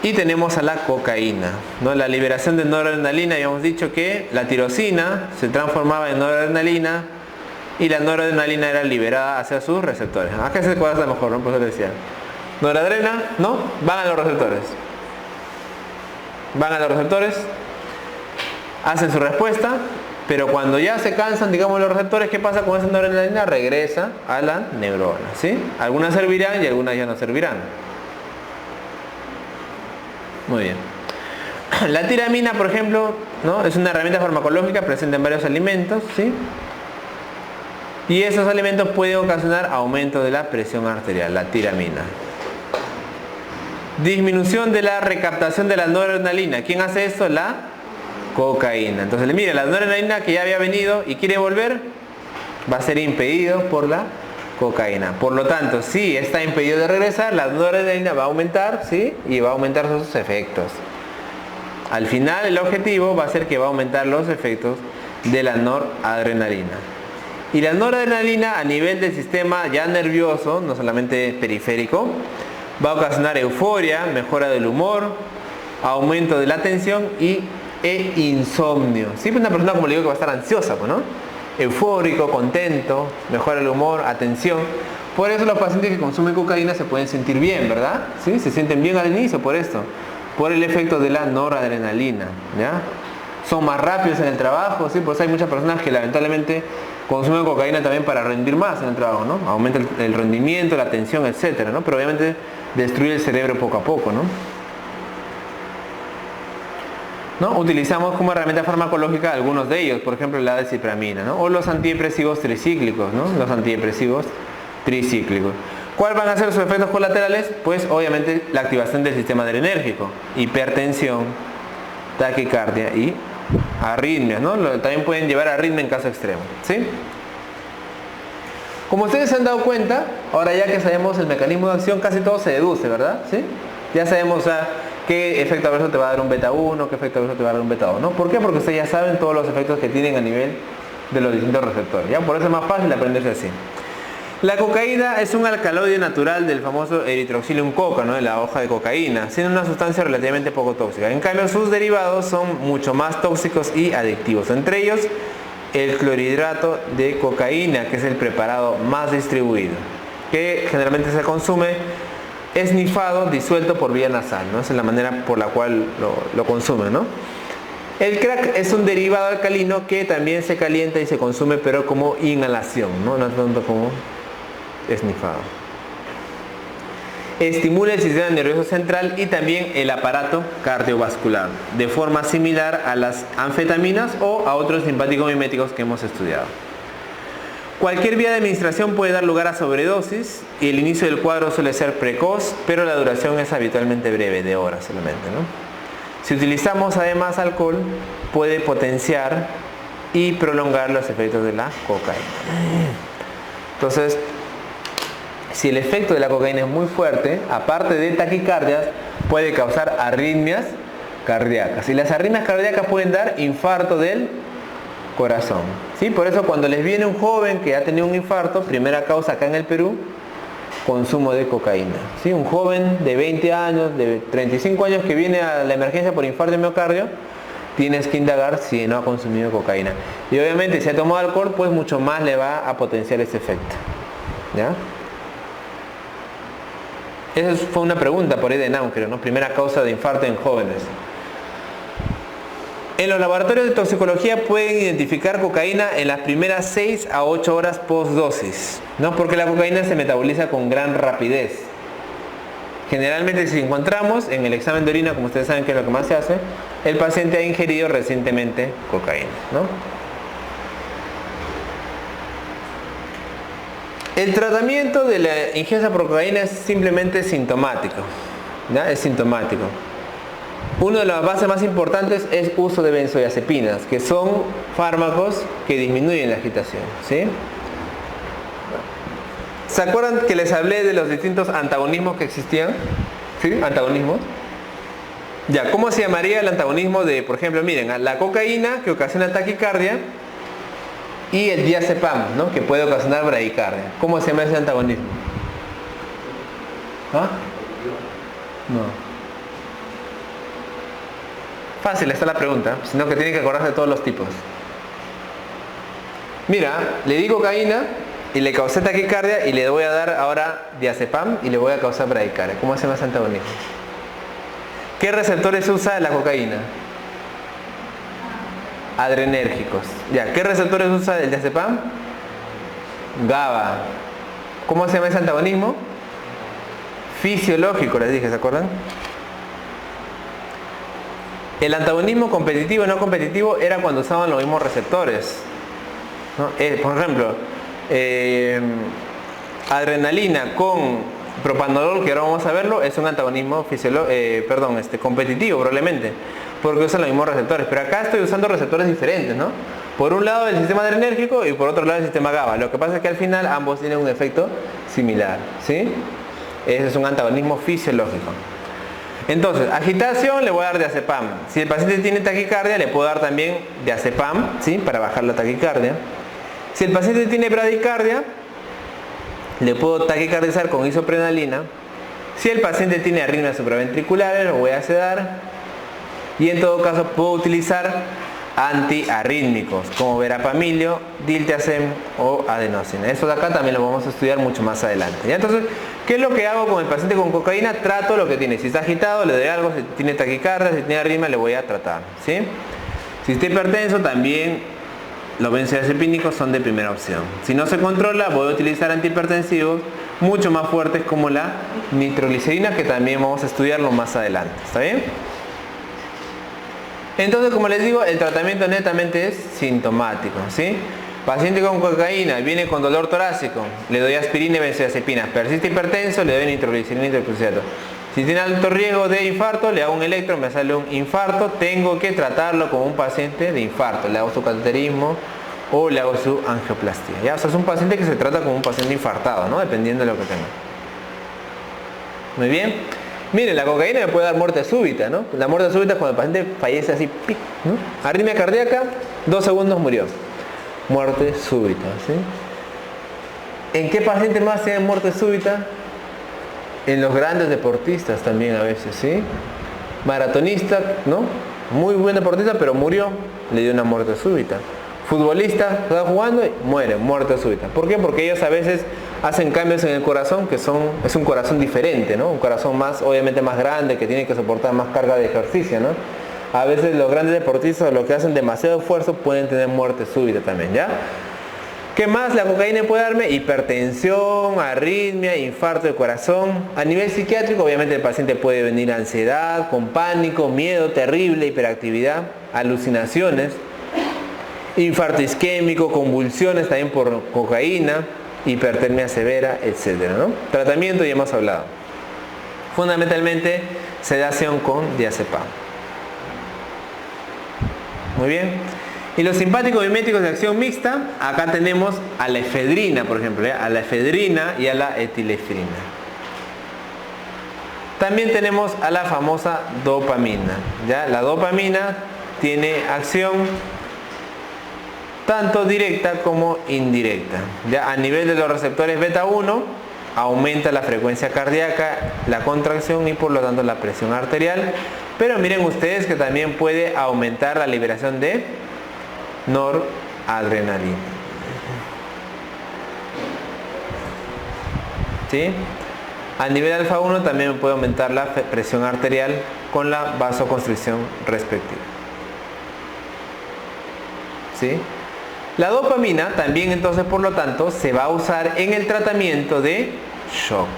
Y tenemos a la cocaína, ¿no? La liberación de noradrenalina, habíamos dicho que la tirosina se transformaba en noradrenalina y la noradrenalina era liberada hacia sus receptores. Acá se acuerda mejor, ¿no? Por eso decía. Noradrena, ¿no? Van a los receptores. Van a los receptores, hacen su respuesta, pero cuando ya se cansan, digamos, los receptores, ¿qué pasa con esa noradrenalina? Regresa a la neurona, ¿sí? Algunas servirán y algunas ya no servirán. Muy bien. La tiramina, por ejemplo, ¿no? Es una herramienta farmacológica presente en varios alimentos, ¿sí? Y esos alimentos pueden ocasionar aumento de la presión arterial, la tiramina. Disminución de la recaptación de la noradrenalina. ¿Quién hace esto? La cocaína. Entonces, mire, la noradrenalina que ya había venido y quiere volver, va a ser impedido por la cocaína. Por lo tanto, si está impedido de regresar, la noradrenalina va a aumentar, ¿sí? Y va a aumentar sus efectos. Al final, el objetivo va a ser que va a aumentar los efectos de la noradrenalina. Y la noradrenalina a nivel del sistema ya nervioso, no solamente periférico, va a ocasionar euforia, mejora del humor, aumento de la tensión e insomnio. Siempre una persona, como le digo, que va a estar ansiosa, ¿no? Eufórico, contento, mejora el humor, atención. Por eso los pacientes que consumen cocaína se pueden sentir bien, ¿verdad? ¿Sí? Se sienten bien al inicio por esto, por el efecto de la noradrenalina, ¿ya? Son más rápidos en el trabajo, ¿sí? Por eso hay muchas personas que lamentablemente consumen cocaína también para rendir más en el trabajo, ¿no? Aumenta el rendimiento, la atención, etcétera, ¿no? Pero obviamente destruye el cerebro poco a poco, ¿no? Utilizamos como herramienta farmacológica algunos de ellos, por ejemplo la desipramina, ¿no? O los antidepresivos tricíclicos, ¿no? Los antidepresivos tricíclicos. ¿Cuáles van a ser sus efectos colaterales? Pues obviamente la activación del sistema adrenérgico, hipertensión, taquicardia y arritmias, ¿no? También pueden llevar a arritmia en caso extremo, ¿sí? Como ustedes se han dado cuenta, ahora ya que sabemos el mecanismo de acción, casi todo se deduce, ¿verdad? ¿Sí? Ya sabemos qué efecto adverso te va a dar un beta 1, qué efecto adverso te va a dar un beta 2, ¿no? ¿Por qué? Porque ustedes ya saben todos los efectos que tienen a nivel de los distintos receptores, ¿ya? Por eso es más fácil aprenderse así. La cocaína es un alcaloide natural del famoso Erythroxylum coca, ¿no? De la hoja de cocaína, siendo una sustancia relativamente poco tóxica. En cambio, sus derivados son mucho más tóxicos y adictivos. Entre ellos, el clorhidrato de cocaína, que es el preparado más distribuido, que generalmente se consume esnifado, disuelto por vía nasal, ¿no? Esa es la manera por la cual lo consumen, ¿no? El crack es un derivado alcalino que también se calienta y se consume, pero como inhalación, ¿no? No tanto como esnifado. Estimula el sistema nervioso central y también el aparato cardiovascular, de forma similar a las anfetaminas o a otros simpático-miméticos que hemos estudiado. Cualquier vía de administración puede dar lugar a sobredosis y el inicio del cuadro suele ser precoz, pero la duración es habitualmente breve, de horas solamente, ¿no? Si utilizamos además alcohol, puede potenciar y prolongar los efectos de la cocaína. Entonces, si el efecto de la cocaína es muy fuerte, aparte de taquicardias, puede causar arritmias cardíacas. Y las arritmias cardíacas pueden dar infarto del corazón, ¿sí? Por eso cuando les viene un joven que ha tenido un infarto, primera causa acá en el Perú, consumo de cocaína, ¿sí? Un joven de 20 años, de 35 años que viene a la emergencia por infarto de miocardio, tienes que indagar si no ha consumido cocaína. Y obviamente si ha tomado alcohol, pues mucho más le va a potenciar ese efecto, ¿ya? Esa fue una pregunta por ahí de Náucleo, ¿no? Primera causa de infarto en jóvenes. En los laboratorios de toxicología pueden identificar cocaína en las primeras 6 a 8 horas post-dosis, ¿no? Porque la cocaína se metaboliza con gran rapidez. Generalmente si encontramos en el examen de orina, como ustedes saben que es lo que más se hace, el paciente ha ingerido recientemente cocaína, ¿no? El tratamiento de la ingesta por cocaína es simplemente sintomático, ¿ya? Es sintomático. Una de las bases más importantes es uso de benzodiazepinas, que son fármacos que disminuyen la agitación, ¿sí? ¿Se acuerdan que les hablé de los distintos antagonismos que existían? ¿Sí? ¿Antagonismos? Ya, ¿cómo se llamaría el antagonismo de, por ejemplo, miren, la cocaína que ocasiona taquicardia y el diazepam, ¿no? Que puede ocasionar bradicardia? ¿Cómo se llama ese antagonismo? ¿Ah? No. Fácil, está la pregunta, sino que tienen que acordarse de todos los tipos. Mira, le di cocaína y le causé taquicardia y le voy a dar ahora diazepam y le voy a causar bradicardia. ¿Cómo se llama ese antagonismo? ¿Qué receptores usa la cocaína? Adrenérgicos. Ya, ¿qué receptores usa el diazepam? GABA. ¿Cómo se llama ese antagonismo? Fisiológico, les dije, ¿se acuerdan? El antagonismo competitivo y no competitivo era cuando usaban los mismos receptores, ¿no? Por ejemplo, adrenalina con propanolol, que ahora vamos a verlo, es un antagonismo competitivo probablemente, porque usan los mismos receptores. Pero acá estoy usando receptores diferentes, ¿no? Por un lado el sistema adrenérgico y por otro lado el sistema GABA. Lo que pasa es que al final ambos tienen un efecto similar, ¿sí? Ese es un antagonismo fisiológico. Entonces, agitación, le voy a dar diazepam. Si el paciente tiene taquicardia, le puedo dar también diazepam, ¿sí? Para bajar la taquicardia. Si el paciente tiene bradicardia, le puedo taquicardizar con isoprenalina. Si el paciente tiene arritmias supraventriculares, lo voy a sedar. Y en todo caso puedo utilizar antiarrítmicos como verapamilio, diltiazem o adenosina. Eso de acá también lo vamos a estudiar mucho más adelante, ¿ya? Entonces, ¿qué es lo que hago con el paciente con cocaína? Trato lo que tiene. Si está agitado, le doy algo. Si tiene taquicardia, si tiene arritmia, le voy a tratar, ¿sí? Si está hipertenso, también los benzodiazepínicos son de primera opción. Si no se controla, voy a utilizar antihipertensivos mucho más fuertes como la nitroglicerina, que también vamos a estudiarlo más adelante. ¿Está bien? Entonces, como les digo, el tratamiento netamente es sintomático, ¿sí? Paciente con cocaína, viene con dolor torácico, le doy aspirina y benzodiazepinas. Persiste hipertenso, le doy nitroglicerina y hidroxipurositato. Si tiene alto riesgo de infarto, le hago un electro, me sale un infarto, tengo que tratarlo como un paciente de infarto. Le hago su cateterismo o le hago su angioplastía. ¿Ya? O sea, es un paciente que se trata como un paciente infartado, ¿no? Dependiendo de lo que tenga. Muy bien. Miren, la cocaína me puede dar muerte súbita, ¿no? La muerte súbita es cuando el paciente fallece así, ¡pic!, ¿no? Arritmia cardíaca, 2 segundos murió. Muerte súbita, ¿sí? ¿En qué paciente más se da muerte súbita? En los grandes deportistas también a veces, ¿sí? Maratonista, ¿no? Muy buen deportista, pero murió, le dio una muerte súbita. Futbolista, está jugando y muere, muerte súbita. ¿Por qué? Porque ellos a veces hacen cambios en el corazón que es un corazón diferente, ¿no? Un corazón más, obviamente más grande, que tiene que soportar más carga de ejercicio, ¿no? A veces los grandes deportistas, los que hacen demasiado esfuerzo, pueden tener muerte súbita también, ¿ya? ¿Qué más la cocaína puede darme? Hipertensión, arritmia, infarto de corazón. A nivel psiquiátrico, obviamente el paciente puede venir ansiedad, con pánico, miedo terrible, hiperactividad, alucinaciones, infarto isquémico, convulsiones también por cocaína, hipertermia severa, etcétera, ¿no? Tratamiento, ya hemos hablado. Fundamentalmente, sedación con diazepam. Muy bien. Y los simpáticos miméticos de acción mixta, acá tenemos a la efedrina, por ejemplo, ¿ya? A la efedrina y a la etilefrina. También tenemos a la famosa dopamina, ¿ya? La dopamina tiene acción tanto directa como indirecta, ¿ya? A nivel de los receptores beta 1, aumenta la frecuencia cardíaca, la contracción y por lo tanto la presión arterial. Pero miren ustedes que también puede aumentar la liberación de noradrenalina, ¿sí? A nivel alfa 1 también puede aumentar la presión arterial con la vasoconstricción respectiva. ¿sí? La dopamina también entonces, por lo tanto, se va a usar en el tratamiento de shock.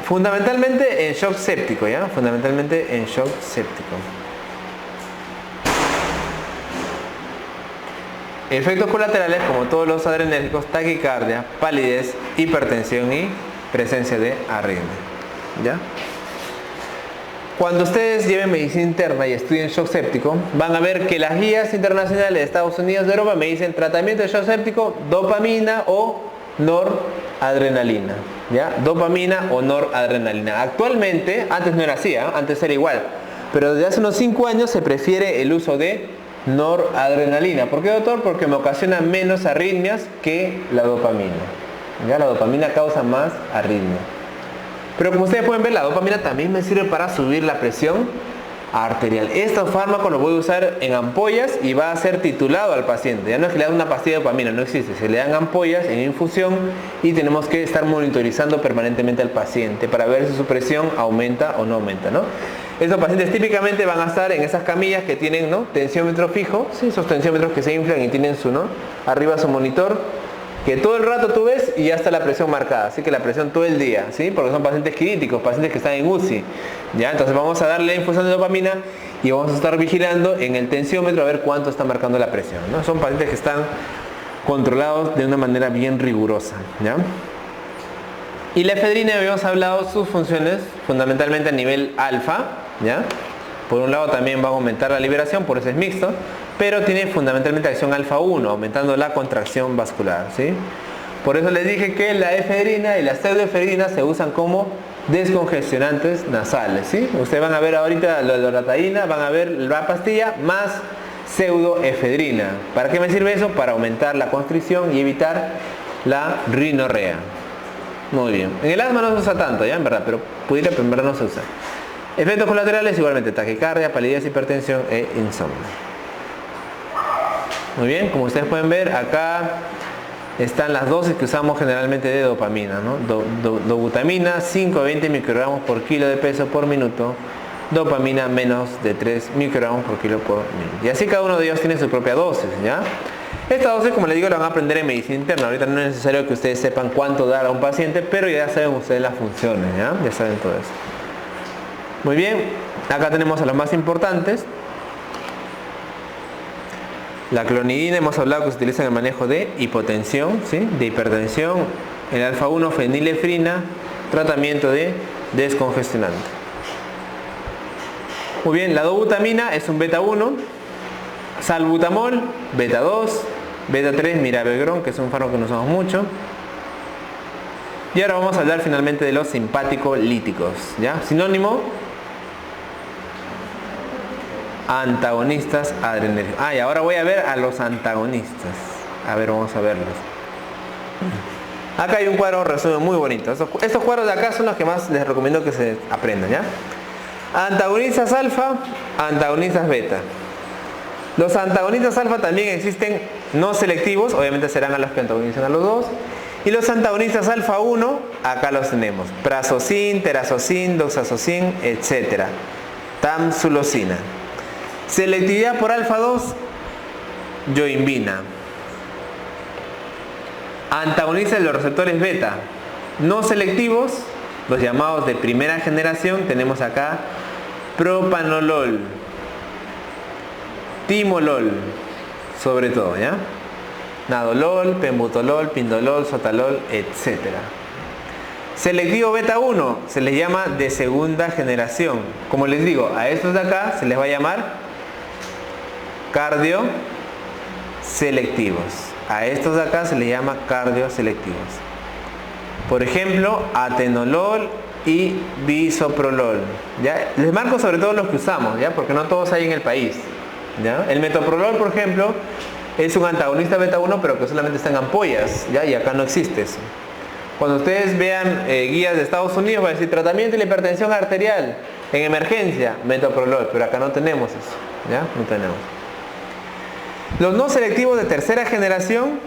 Fundamentalmente en shock séptico, ¿ya? Fundamentalmente en shock séptico. Efectos colaterales, como todos los adrenérgicos: taquicardia, palidez, hipertensión y presencia de arritmia, ¿ya? Cuando ustedes lleven medicina interna y estudien shock séptico, van a ver que las guías internacionales de Estados Unidos, de Europa, me dicen tratamiento de shock séptico, dopamina o noradrenalina, ¿ya? Dopamina o noradrenalina. Actualmente, antes no era así, ¿eh? Antes era igual, pero desde hace unos 5 años se prefiere el uso de noradrenalina. ¿Por qué, doctor? Porque me ocasiona menos arritmias que la dopamina, ¿ya? La dopamina causa más arritmia. Pero como ustedes pueden ver, la dopamina también me sirve para subir la presión arterial. Estos fármacos los voy a usar en ampollas y va a ser titulado al paciente. Ya no es que le dan una pastilla de dopamina, no existe. Se le dan ampollas en infusión y tenemos que estar monitorizando permanentemente al paciente para ver si su presión aumenta o no aumenta, ¿no? Estos pacientes típicamente van a estar en esas camillas que tienen, ¿no?, tensiómetro fijo, ¿sí? Esos tensiómetros que se inflan y tienen su, ¿no?, arriba su monitor, que todo el rato tú ves y ya está la presión marcada, así que la presión todo el día, ¿sí? Porque son pacientes críticos, pacientes que están en UCI, ¿ya? Entonces vamos a darle infusión de dopamina y vamos a estar vigilando en el tensiómetro a ver cuánto está marcando la presión, ¿no? Son pacientes que están controlados de una manera bien rigurosa, ¿ya? Y la efedrina, habíamos hablado sus funciones fundamentalmente a nivel alfa, ¿ya? Por un lado también va a aumentar la liberación, por eso es mixto, pero tiene fundamentalmente acción alfa 1, aumentando la contracción vascular, ¿sí? Por eso les dije que la efedrina y la pseudoefedrina se usan como descongestionantes nasales, ¿sí? Ustedes van a ver ahorita la loratadina, van a ver la pastilla más pseudoefedrina. ¿Para qué me sirve eso? Para aumentar la constricción y evitar la rinorrea. Muy bien. En el asma no se usa tanto, ya, en verdad, pero pudiera, pero en verdad no se usa. Efectos colaterales, igualmente taquicardia, palidez, hipertensión e insomnio. Muy bien, como ustedes pueden ver, acá están las dosis que usamos generalmente de dopamina, ¿no? Dobutamina, 5 a 20 microgramos por kilo de peso por minuto. Dopamina, menos de 3 microgramos por kilo por minuto. Y así cada uno de ellos tiene su propia dosis, ¿ya? Esta dosis, como les digo, la van a aprender en medicina interna. Ahorita no es necesario que ustedes sepan cuánto dar a un paciente, pero ya saben ustedes las funciones, ¿ya? Ya saben todo eso. Muy bien, acá tenemos a los más importantes. La clonidina, hemos hablado que se utiliza en el manejo de hipotensión, ¿sí?, de hipertensión. El alfa 1, fenilefrina, tratamiento de descongestionante. Muy bien, la dobutamina es un beta 1, salbutamol, beta 2, beta 3, mirabegron, que es un fármaco que no usamos mucho. Y ahora vamos a hablar finalmente de los simpático-líticos, ¿ya? Sinónimo: antagonistas adrenérgicos. Y ahora voy a ver a los antagonistas. A ver, vamos a verlos. Acá hay un cuadro resumen muy bonito. Estos cuadros de acá son los que más les recomiendo que se aprendan, ¿ya? Antagonistas alfa, antagonistas beta. Los antagonistas alfa también existen no selectivos, obviamente serán a los que antagonizan a los dos. Y los antagonistas alfa 1, acá los tenemos: prazosin, terazosin, doxazosin, etc. Tamsulosina. Selectividad por alfa 2, yoimbina. Antagonistas de los receptores beta no selectivos, los llamados de primera generación, tenemos acá propanolol, timolol, sobre todo, ¿ya? Nadolol, pembutolol, pindolol, sotalol, etc. Selectivo beta 1 se les llama de segunda generación. Como les digo, a estos de acá se les va a llamar cardioselectivos. A estos de acá se les llama cardioselectivos. Por ejemplo, atenolol y bisoprolol, ¿ya? Les marco sobre todo los que usamos, ¿ya? Porque no todos hay en el país, ¿ya? El metoprolol, por ejemplo, es un antagonista beta 1, pero que solamente está en ampollas, ¿ya? Y acá no existe eso. Cuando ustedes vean guías de Estados Unidos, va a decir tratamiento de la hipertensión arterial en emergencia, metoprolol, pero acá no tenemos eso, ¿ya? No tenemos. Los no selectivos de tercera generación,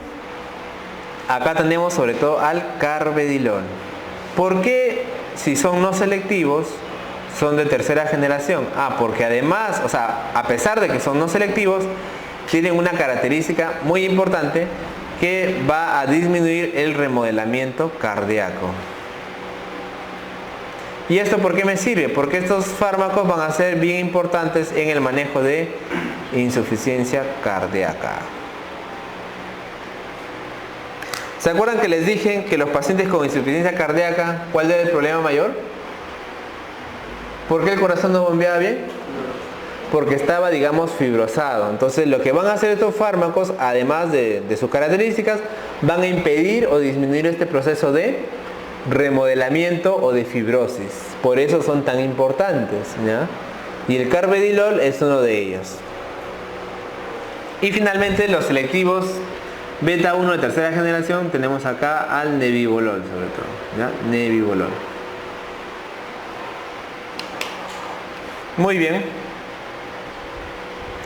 acá tenemos sobre todo al carvedilol. ¿Por qué, si son no selectivos, son de tercera generación? Porque además, o sea, a pesar de que son no selectivos, tienen una característica muy importante que va a disminuir el remodelamiento cardíaco. ¿Y esto por qué me sirve? Porque estos fármacos van a ser bien importantes en el manejo de insuficiencia cardíaca. ¿Se acuerdan que les dije que los pacientes con insuficiencia cardíaca, cuál era el problema mayor? ¿Por qué el corazón no bombeaba bien? Porque estaba, digamos, fibrosado. Entonces lo que van a hacer estos fármacos, además de sus características, van a impedir o disminuir este proceso de remodelamiento o de fibrosis. Por eso son tan importantes, ¿ya? Y el carvedilol es uno de ellos. Y finalmente los selectivos beta 1 de tercera generación, tenemos acá al nebivolol sobre todo, ¿ya? Nebivolol. Muy bien.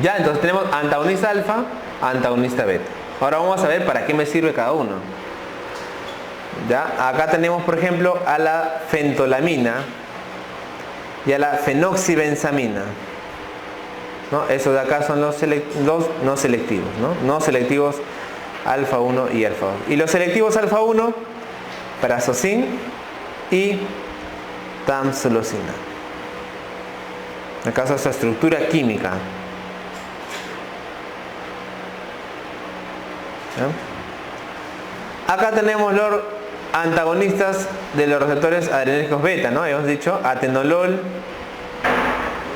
Ya, entonces tenemos antagonista alfa, antagonista beta. Ahora vamos a ver para qué me sirve cada uno. Ya, acá tenemos por ejemplo a la fentolamina y a la fenoxibenzamina, ¿no? Esos de acá son los no selectivos, ¿no? No selectivos alfa 1 y alfa 2. Y los selectivos alfa 1, prazosin y tamsulosina. Acá es su estructura química. ¿Ya? Acá tenemos los antagonistas de los receptores adrenérgicos beta, ¿no? Hemos dicho atenolol,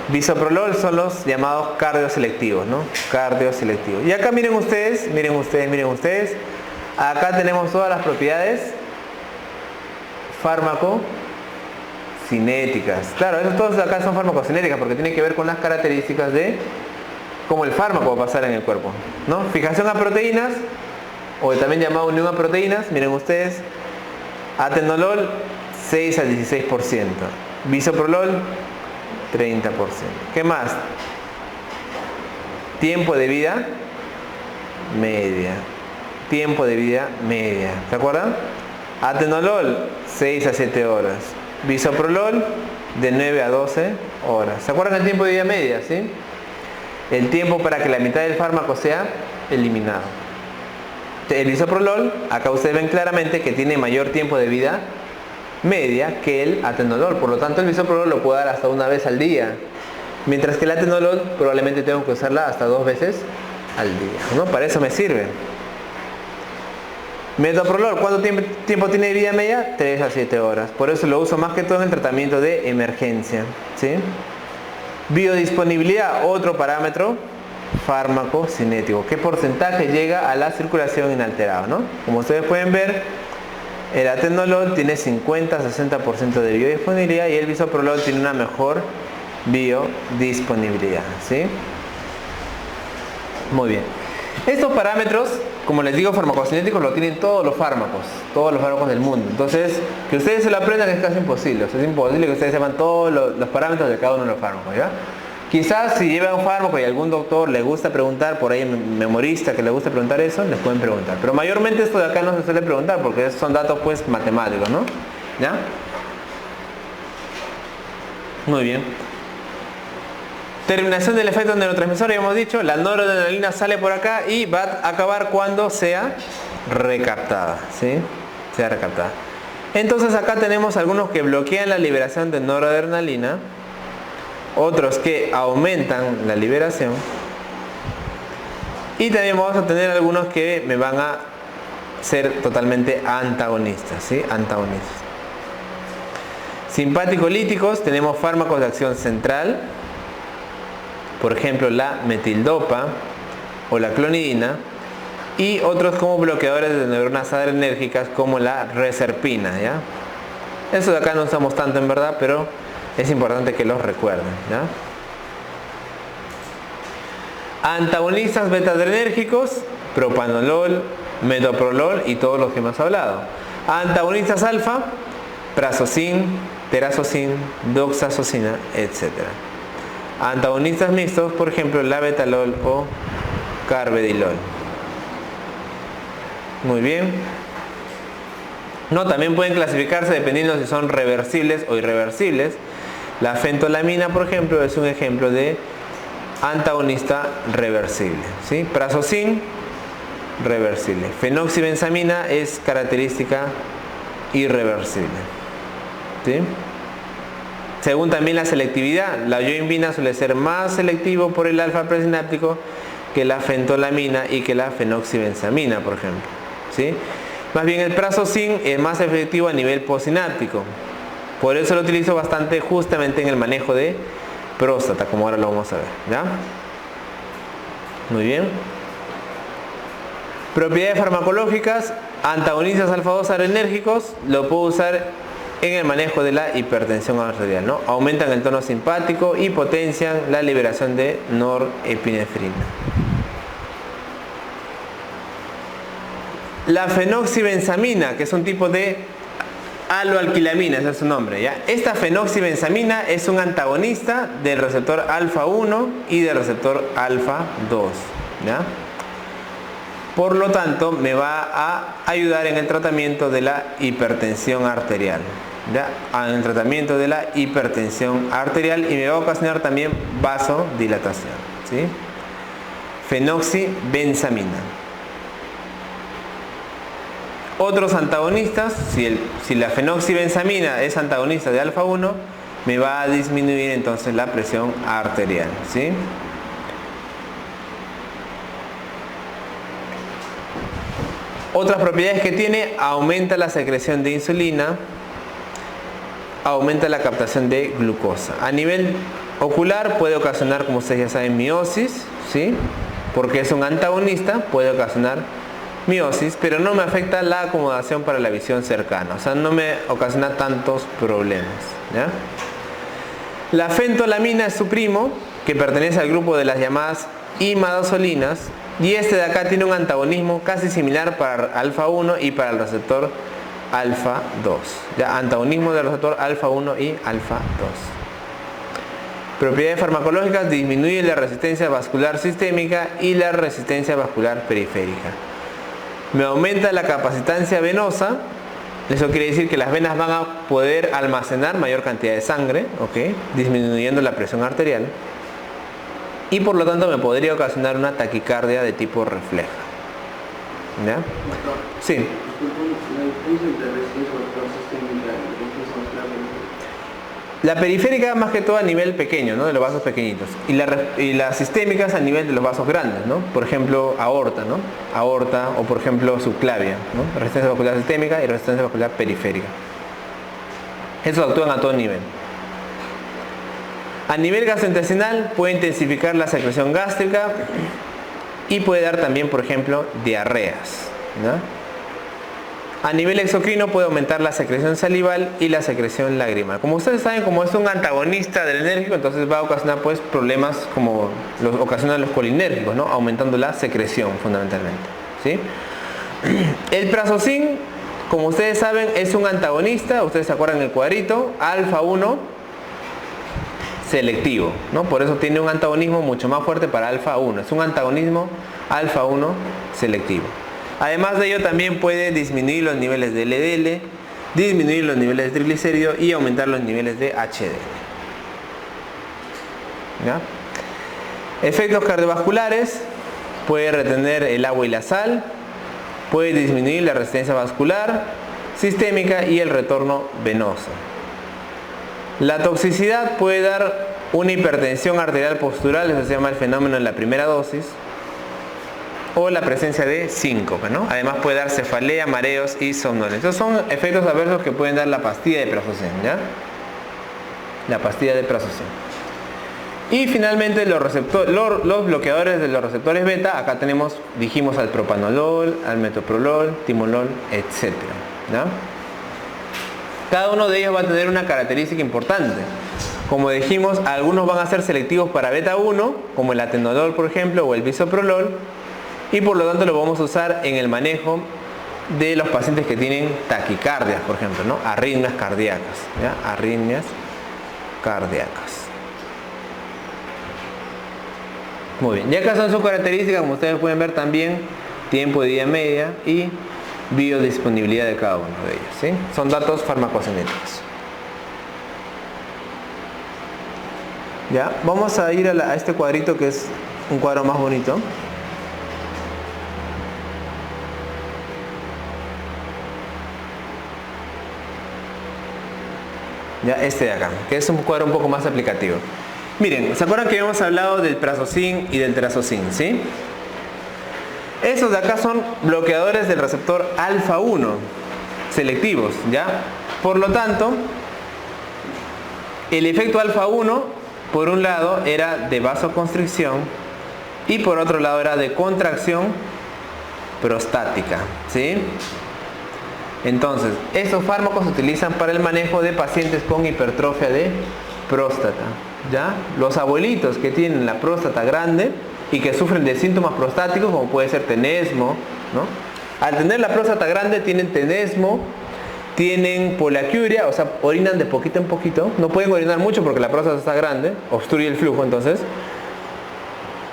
bisoprolol son los llamados cardioselectivos, ¿no? Cardioselectivos. Y acá miren ustedes. Acá tenemos todas las propiedades farmacocinéticas. Claro, estos todos acá son farmacocinéticas porque tienen que ver con las características de cómo el fármaco va a pasar en el cuerpo, ¿no? Fijación a proteínas, o también llamado unión a proteínas, miren ustedes, atenolol 6 al 16%, bisoprolol 30%. ¿Qué más? Tiempo de vida media. ¿Se acuerdan? Atenolol 6 a 7 horas. Bisoprolol de 9 a 12 horas. ¿Se acuerdan el tiempo de vida media? ¿Sí? El tiempo para que la mitad del fármaco sea eliminado. El bisoprolol, acá ustedes ven claramente que tiene mayor tiempo de vida media que el atenolol. Por lo tanto, el bisoprolol lo puedo dar hasta una vez al día. Mientras que el atenolol probablemente tengo que usarla hasta 2 veces al día, ¿no? Para eso me sirve. Metoprolol, ¿cuánto tiempo tiene de vida media? 3 a 7 horas. Por eso lo uso más que todo en el tratamiento de emergencia, ¿sí? Biodisponibilidad, otro parámetro farmacocinético. ¿Qué porcentaje llega a la circulación inalterado, ¿no? Como ustedes pueden ver, el atenolol tiene 50-60% de biodisponibilidad y el bisoprolol tiene una mejor biodisponibilidad, ¿sí? Muy bien. Estos parámetros, como les digo, farmacocinéticos lo tienen todos los fármacos del mundo. Entonces, que ustedes se lo aprendan es casi imposible. O sea, es imposible que ustedes sepan todos los parámetros de cada uno de los fármacos, ¿ya? Quizás si lleva un fármaco y algún doctor le gusta preguntar, por ahí memorista que le gusta preguntar eso, les pueden preguntar. Pero mayormente esto de acá no se suele preguntar porque son datos pues matemáticos, ¿no? ¿Ya? Muy bien. Terminación del efecto neurotransmisor, ya hemos dicho, la noradrenalina sale por acá y va a acabar cuando sea recaptada, ¿sí? Sea recaptada. Entonces acá tenemos algunos que bloquean la liberación de noradrenalina, otros que aumentan la liberación y también vamos a tener algunos que me van a ser totalmente antagonistas, ¿sí? Antagonistas. Simpático-líticos, tenemos fármacos de acción central, por ejemplo la metildopa o la clonidina, y otros como bloqueadores de neuronas adrenérgicas como la reserpina, ¿ya? Eso de acá no usamos tanto en verdad, pero es importante que los recuerden, ¿ya? Antagonistas beta-adrenérgicos, propanolol, metoprolol y todos los que hemos hablado. Antagonistas alfa, prazosin, terazosin, doxazosina, etc. Antagonistas mixtos, por ejemplo, la betalol o carvedilol. Muy bien. No, también pueden clasificarse dependiendo si son reversibles o irreversibles. La fentolamina, por ejemplo, es un ejemplo de antagonista reversible, ¿sí? Prazosin, reversible. Fenoxibenzamina es característica irreversible, ¿sí? Según también la selectividad, la yoimbina suele ser más selectivo por el alfa presináptico que la fentolamina y que la fenoxibenzamina, por ejemplo, ¿sí? Más bien el prazosin es más efectivo a nivel postsináptico. Por eso lo utilizo bastante justamente en el manejo de próstata, como ahora lo vamos a ver, ¿ya? Muy bien. Propiedades farmacológicas, antagonistas alfa-2 adrenérgicos, lo puedo usar en el manejo de la hipertensión arterial, ¿no? Aumentan el tono simpático y potencian la liberación de norepinefrina. La fenoxibenzamina, que es un tipo de aloalquilamina, ese es su nombre, ¿ya? Esta fenoxibenzamina es un antagonista del receptor alfa-1 y del receptor alfa-2, ¿ya? Por lo tanto, me va a ayudar en el tratamiento de la hipertensión arterial, ¿ya? En el tratamiento de la hipertensión arterial, y me va a ocasionar también vasodilatación, ¿sí? Fenoxibenzamina. Otros antagonistas, si la fenoxibenzamina es antagonista de alfa-1, me va a disminuir entonces la presión arterial, ¿sí? Otras propiedades que tiene: aumenta la secreción de insulina, aumenta la captación de glucosa. A nivel ocular puede ocasionar, como ustedes ya saben, miosis, ¿sí? Porque es un antagonista, puede ocasionar miosis, pero no me afecta la acomodación para la visión cercana, o sea, no me ocasiona tantos problemas, ¿ya? La fentolamina es su primo, que pertenece al grupo de las llamadas imadazolinas, y este de acá tiene un antagonismo casi similar para alfa-1 y para el receptor alfa-2, ¿ya? Antagonismo del receptor alfa-1 y alfa-2. Propiedades farmacológicas: disminuye la resistencia vascular sistémica y la resistencia vascular periférica. Me aumenta la capacitancia venosa, eso quiere decir que las venas van a poder almacenar mayor cantidad de sangre, ¿ok? Disminuyendo la presión arterial, y por lo tanto me podría ocasionar una taquicardia de tipo refleja, ¿ya? Sí. La periférica más que todo a nivel pequeño, ¿no? De los vasos pequeñitos, y las sistémicas a nivel de los vasos grandes, ¿no? Por ejemplo, aorta, ¿no? Aorta, o por ejemplo subclavia, ¿no? Resistencia vascular sistémica y resistencia vascular periférica. Esos actúan a todo nivel. A nivel gastrointestinal puede intensificar la secreción gástrica y puede dar también, por ejemplo, diarreas, ¿no? A nivel exocrino puede aumentar la secreción salival y la secreción lagrimal. Como ustedes saben, como es un antagonista del enérgico, entonces va a ocasionar pues problemas como los ocasionan los colinérgicos, ¿no? Aumentando la secreción fundamentalmente, ¿sí? El prazosin, como ustedes saben, es un antagonista, ustedes se acuerdan del cuadrito, alfa-1 selectivo, ¿no? Por eso tiene un antagonismo mucho más fuerte para alfa-1. Es un antagonismo alfa-1 selectivo. Además de ello, también puede disminuir los niveles de LDL, disminuir los niveles de triglicéridos y aumentar los niveles de HDL, ¿ya? Efectos cardiovasculares: puede retener el agua y la sal, puede disminuir la resistencia vascular sistémica y el retorno venoso. La toxicidad: puede dar una hipertensión arterial postural, eso se llama el fenómeno en la primera dosis, o la presencia de síncope, ¿no? Además puede dar cefalea, mareos y somnolencia. Estos son efectos adversos que pueden dar la pastilla de prazosin, ¿ya? La pastilla de prazosin. Y finalmente los bloqueadores de los receptores beta. Acá tenemos, dijimos, al propanolol, al metoprolol, timolol, etc., ¿ya? Cada uno de ellos va a tener una característica importante. Como dijimos, algunos van a ser selectivos para beta 1, como el atenolol, por ejemplo, o el bisoprolol, y por lo tanto lo vamos a usar en el manejo de los pacientes que tienen taquicardias, por ejemplo, ¿no? Arritmias cardíacas, ¿ya? Arritmias cardíacas. Muy bien, ya acá son sus características, como ustedes pueden ver también, tiempo de vida media y biodisponibilidad de cada uno de ellos, ¿sí? Son datos farmacocinéticos. Ya, vamos a ir a este cuadrito que es un cuadro más bonito. Ya, este de acá, que es un cuadro un poco más aplicativo. Miren, ¿se acuerdan que habíamos hablado del prazosin y del trazodin, sí? Estos de acá son bloqueadores del receptor alfa 1, selectivos, ¿ya? Por lo tanto, el efecto alfa 1, por un lado, era de vasoconstricción y por otro lado era de contracción prostática, ¿sí? Entonces, estos fármacos se utilizan para el manejo de pacientes con hipertrofia de próstata, ¿ya? Los abuelitos que tienen la próstata grande y que sufren de síntomas prostáticos, como puede ser tenesmo, ¿no? Al tener la próstata grande tienen tenesmo, tienen poliacuria, o sea, orinan de poquito en poquito, no pueden orinar mucho porque la próstata está grande, obstruye el flujo, entonces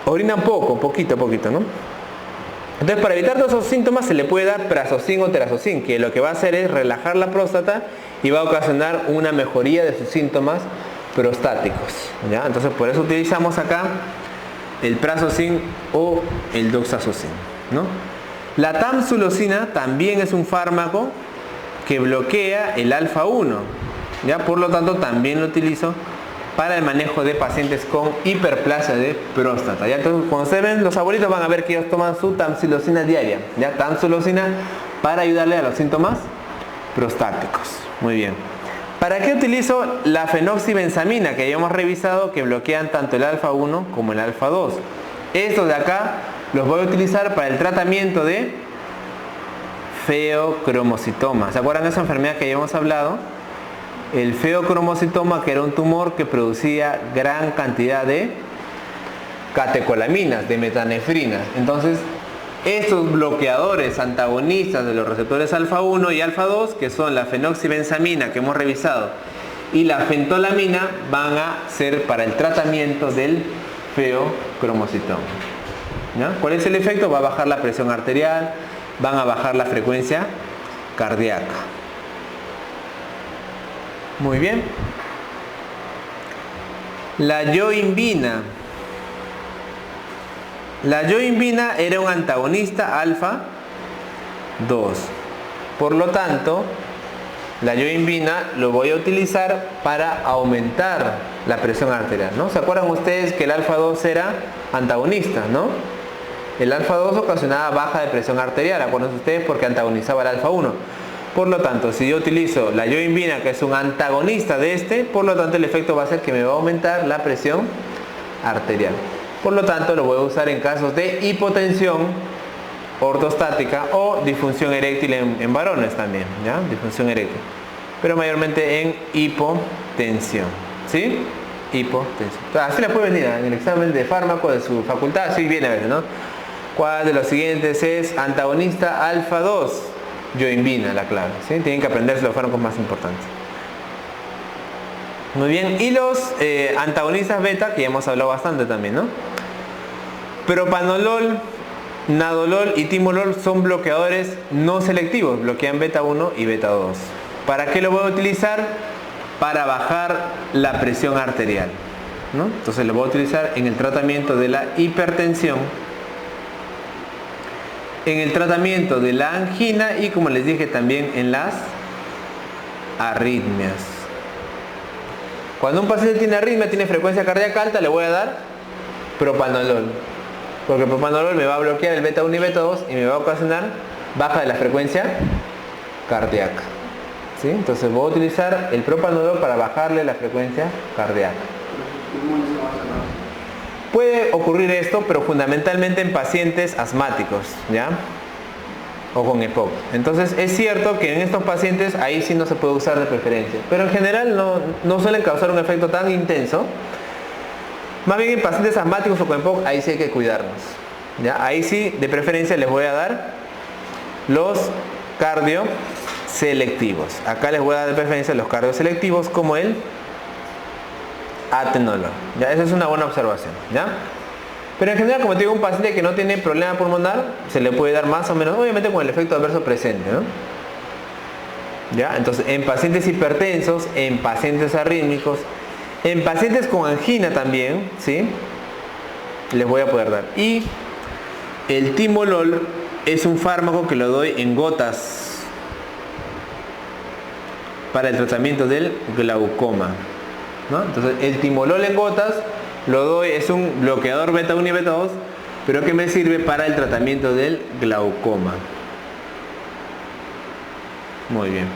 orinan poquito a poquito, ¿no? Entonces, para evitar todos esos síntomas se le puede dar prazosin o trazodin, que lo que va a hacer es relajar la próstata y va a ocasionar una mejoría de sus síntomas prostáticos, ¿ya? Entonces, por eso utilizamos acá el prazosin o el doxazocin, ¿no? La tamsulosina también es un fármaco que bloquea el alfa 1, ¿ya? Por lo tanto, también lo utilizo para el manejo de pacientes con hiperplasia de próstata, ¿ya? Entonces, cuando se ven, los abuelitos van a ver que ellos toman su tamsulosina diaria, ¿ya? Tamsulosina para ayudarle a los síntomas prostáticos. Muy bien. ¿Para qué utilizo la fenoxibenzamina, que ya hemos revisado, que bloquean tanto el alfa 1 como el alfa 2? Estos de acá los voy a utilizar para el tratamiento de feocromocitoma. ¿Se acuerdan de esa enfermedad que ya hemos hablado? El feocromocitoma, que era un tumor que producía gran cantidad de catecolaminas, de metanefrinas. Entonces, estos bloqueadores antagonistas de los receptores alfa 1 y alfa 2, que son la fenoxibenzamina que hemos revisado y la fentolamina, van a ser para el tratamiento del feocromocitoma, ¿ya? ¿Cuál es el efecto? Va a bajar la presión arterial, van a bajar la frecuencia cardíaca. Muy bien. La yoimbina. La yoimbina era un antagonista alfa 2. Por lo tanto, la yoimbina lo voy a utilizar para aumentar la presión arterial, ¿no? ¿Se acuerdan ustedes que el alfa 2 era antagonista, ¿no? El alfa 2 ocasionaba baja de presión arterial, acuérdense ustedes, porque antagonizaba el alfa 1. Por lo tanto, si yo utilizo la yoimbina, que es un antagonista de este, por lo tanto el efecto va a ser que me va a aumentar la presión arterial. Por lo tanto, lo voy a usar en casos de hipotensión ortostática o disfunción eréctil en varones también, ¿ya? Disfunción eréctil. Pero mayormente en hipotensión, ¿sí? Hipotensión. Así le puede venir en el examen de fármaco de su facultad, así viene a veces, ¿no? ¿Cuál de los siguientes es antagonista alfa 2? Yoimbina, la clave, ¿sí? Tienen que aprenderse los fármacos más importantes. Muy bien, y los antagonistas beta, que ya hemos hablado bastante también, ¿no? Propanolol, nadolol y timolol son bloqueadores no selectivos, bloquean beta 1 y beta 2. ¿Para qué lo voy a utilizar? Para bajar la presión arterial, ¿no? Entonces lo voy a utilizar en el tratamiento de la hipertensión, en el tratamiento de la angina y, como les dije, también en las arritmias. Cuando un paciente tiene arritmia, tiene frecuencia cardíaca alta, le voy a dar propanolol, porque el propanolol me va a bloquear el beta 1 y beta 2 y me va a ocasionar baja de la frecuencia cardíaca, ¿sí? Entonces voy a utilizar el propanolol para bajarle la frecuencia cardíaca. Puede ocurrir esto, pero fundamentalmente en pacientes asmáticos, ¿ya? O con EPOC. Entonces es cierto que en estos pacientes ahí sí no se puede usar de preferencia, pero en general no suelen causar un efecto tan intenso. Más bien en pacientes asmáticos o con EPOC, ahí sí hay que cuidarnos, ¿ya? Ahí sí de preferencia les voy a dar los cardioselectivos. Acá les voy a dar de preferencia los cardioselectivos, como el atenolol, ¿ya? Esa es una buena observación, ¿ya? Pero en general, como te digo, un paciente que no tiene problema pulmonar, se le puede dar más o menos, obviamente con el efecto adverso presente, ¿no? ¿Ya? Entonces, en pacientes hipertensos, en pacientes arrítmicos, En pacientes con angina también, ¿sí? Les voy a poder dar. Y el timolol es un fármaco que lo doy en gotas para el tratamiento del glaucoma, ¿no? Entonces el timolol en gotas lo doy, es un bloqueador beta 1 y beta 2, pero que me sirve para el tratamiento del glaucoma. Muy bien.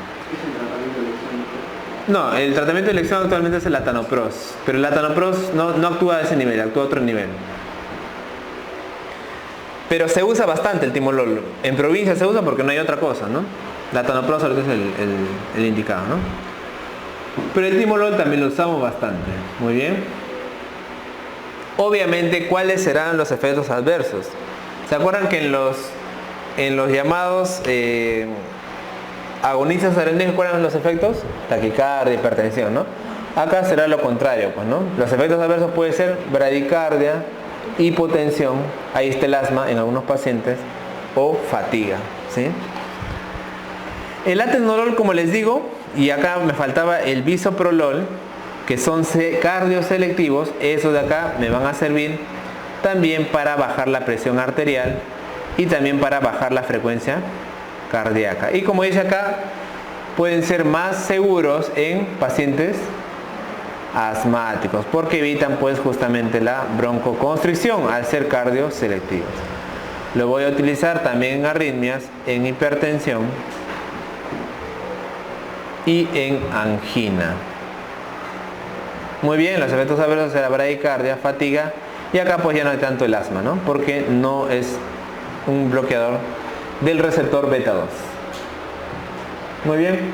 No, el tratamiento de elección actualmente es el latanoprost, pero el latanoprost no actúa a ese nivel, actúa a otro nivel. Pero se usa bastante el timolol. En provincia se usa porque no hay otra cosa, ¿no? Latanoprost ahorita es el indicado, ¿no? Pero el timolol también lo usamos bastante. Muy bien. Obviamente, ¿cuáles serán los efectos adversos? ¿Se acuerdan que en los llamados agonistas adrenérgicos, ¿cuáles son los efectos? Taquicardia, hipertensión, ¿no? Acá será lo contrario, pues, ¿no? Los efectos adversos pueden ser bradicardia, hipotensión, ahí está el asma en algunos pacientes, o fatiga, ¿sí? El atenolol, como les digo, y acá me faltaba el bisoprolol, que son cardioselectivos, esos de acá me van a servir también para bajar la presión arterial y también para bajar la frecuencia cardíaca. Y como dice acá, pueden ser más seguros en pacientes asmáticos porque evitan pues justamente la broncoconstricción al ser cardioselectivos. Lo voy a utilizar también en arritmias, en hipertensión y en angina. Muy bien, los efectos adversos de la bradicardia, fatiga, y acá pues ya no hay tanto el asma, ¿no? Porque no es un bloqueador del receptor beta 2. Muy bien.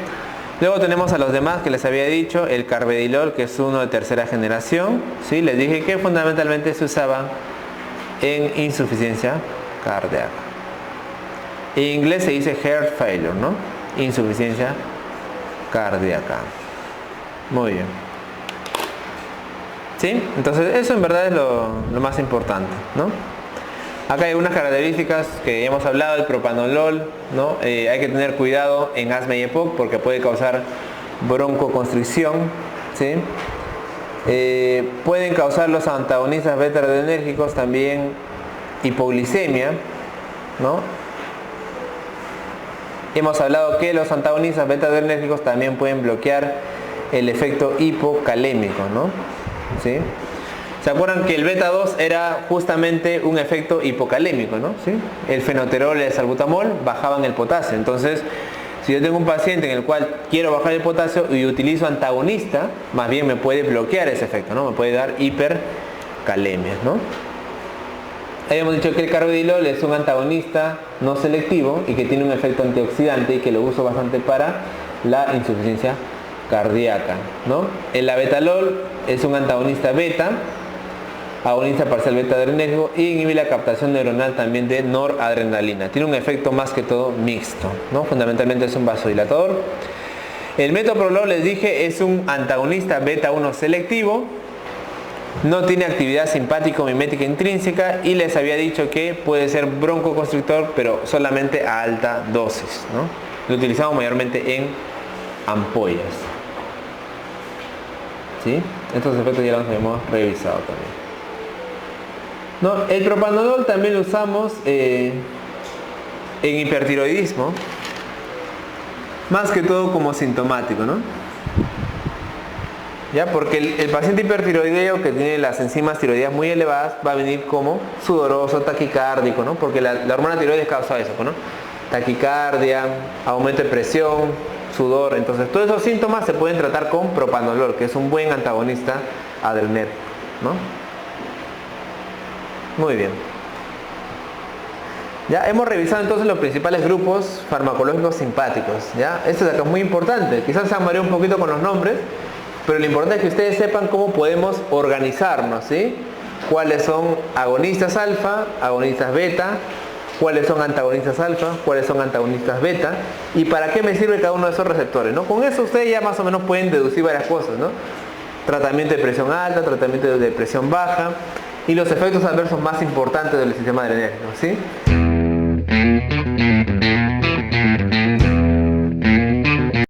Luego tenemos a los demás que les había dicho, el carvedilol, que es uno de tercera generación, ¿sí? Les dije que fundamentalmente se usaba en insuficiencia cardíaca. En inglés se dice heart failure, ¿no? Insuficiencia cardíaca. Muy bien. ¿Sí? Entonces eso en verdad es lo más importante, ¿no? Acá hay unas características que ya hemos hablado, el propanolol, ¿no? Hay que tener cuidado en asma y EPOC porque puede causar broncoconstricción, ¿sí? Pueden causar los antagonistas beta-adrenérgicos también hipoglicemia, ¿no? Hemos hablado que los antagonistas beta-adrenérgicos también pueden bloquear el efecto hipocalémico, ¿no? ¿Sí? ¿Se acuerdan que el beta 2 era justamente un efecto hipocalémico, ¿no? ¿Sí? El fenoterol y el salbutamol bajaban el potasio. Entonces, si yo tengo un paciente en el cual quiero bajar el potasio y utilizo antagonista, más bien me puede bloquear ese efecto, ¿no? Me puede dar hipercalemia, ¿no? Habíamos dicho que el carvedilol es un antagonista no selectivo y que tiene un efecto antioxidante y que lo uso bastante para la insuficiencia cardíaca, ¿no? El abetalol es un antagonista beta, agonista parcial beta adrenérgico y inhibe la captación neuronal también de noradrenalina. Tiene un efecto más que todo mixto, ¿no? Fundamentalmente es un vasodilatador. El metoprolol, les dije, es un antagonista beta 1 selectivo, no tiene actividad simpático-mimética intrínseca y les había dicho que puede ser broncoconstrictor pero solamente a alta dosis, ¿no? Lo utilizamos mayormente en ampollas. ¿Sí? Estos efectos ya los hemos revisado también. ¿No? El propanolol también lo usamos en hipertiroidismo, más que todo como sintomático, ¿no? ¿Ya? Porque el paciente hipertiroideo que tiene las enzimas tiroideas muy elevadas va a venir como sudoroso, taquicárdico, ¿no? Porque la hormona tiroides causa eso, ¿no? Taquicardia, aumento de presión, sudor. Entonces todos esos síntomas se pueden tratar con propanolol, que es un buen antagonista adrenérgico, ¿no? Muy bien. Ya hemos revisado entonces los principales grupos farmacológicos simpáticos, ¿ya? Esto de acá es muy importante. Quizás se han mareado un poquito con los nombres, pero lo importante es que ustedes sepan cómo podemos organizarnos, ¿sí? Cuáles son agonistas alfa, agonistas beta, cuáles son antagonistas alfa, cuáles son antagonistas beta y para qué me sirve cada uno de esos receptores, ¿no? Con eso ustedes ya más o menos pueden deducir varias cosas, ¿no? Tratamiento de presión alta, tratamiento de presión baja y los efectos adversos más importantes del sistema adrenérgico, ¿sí?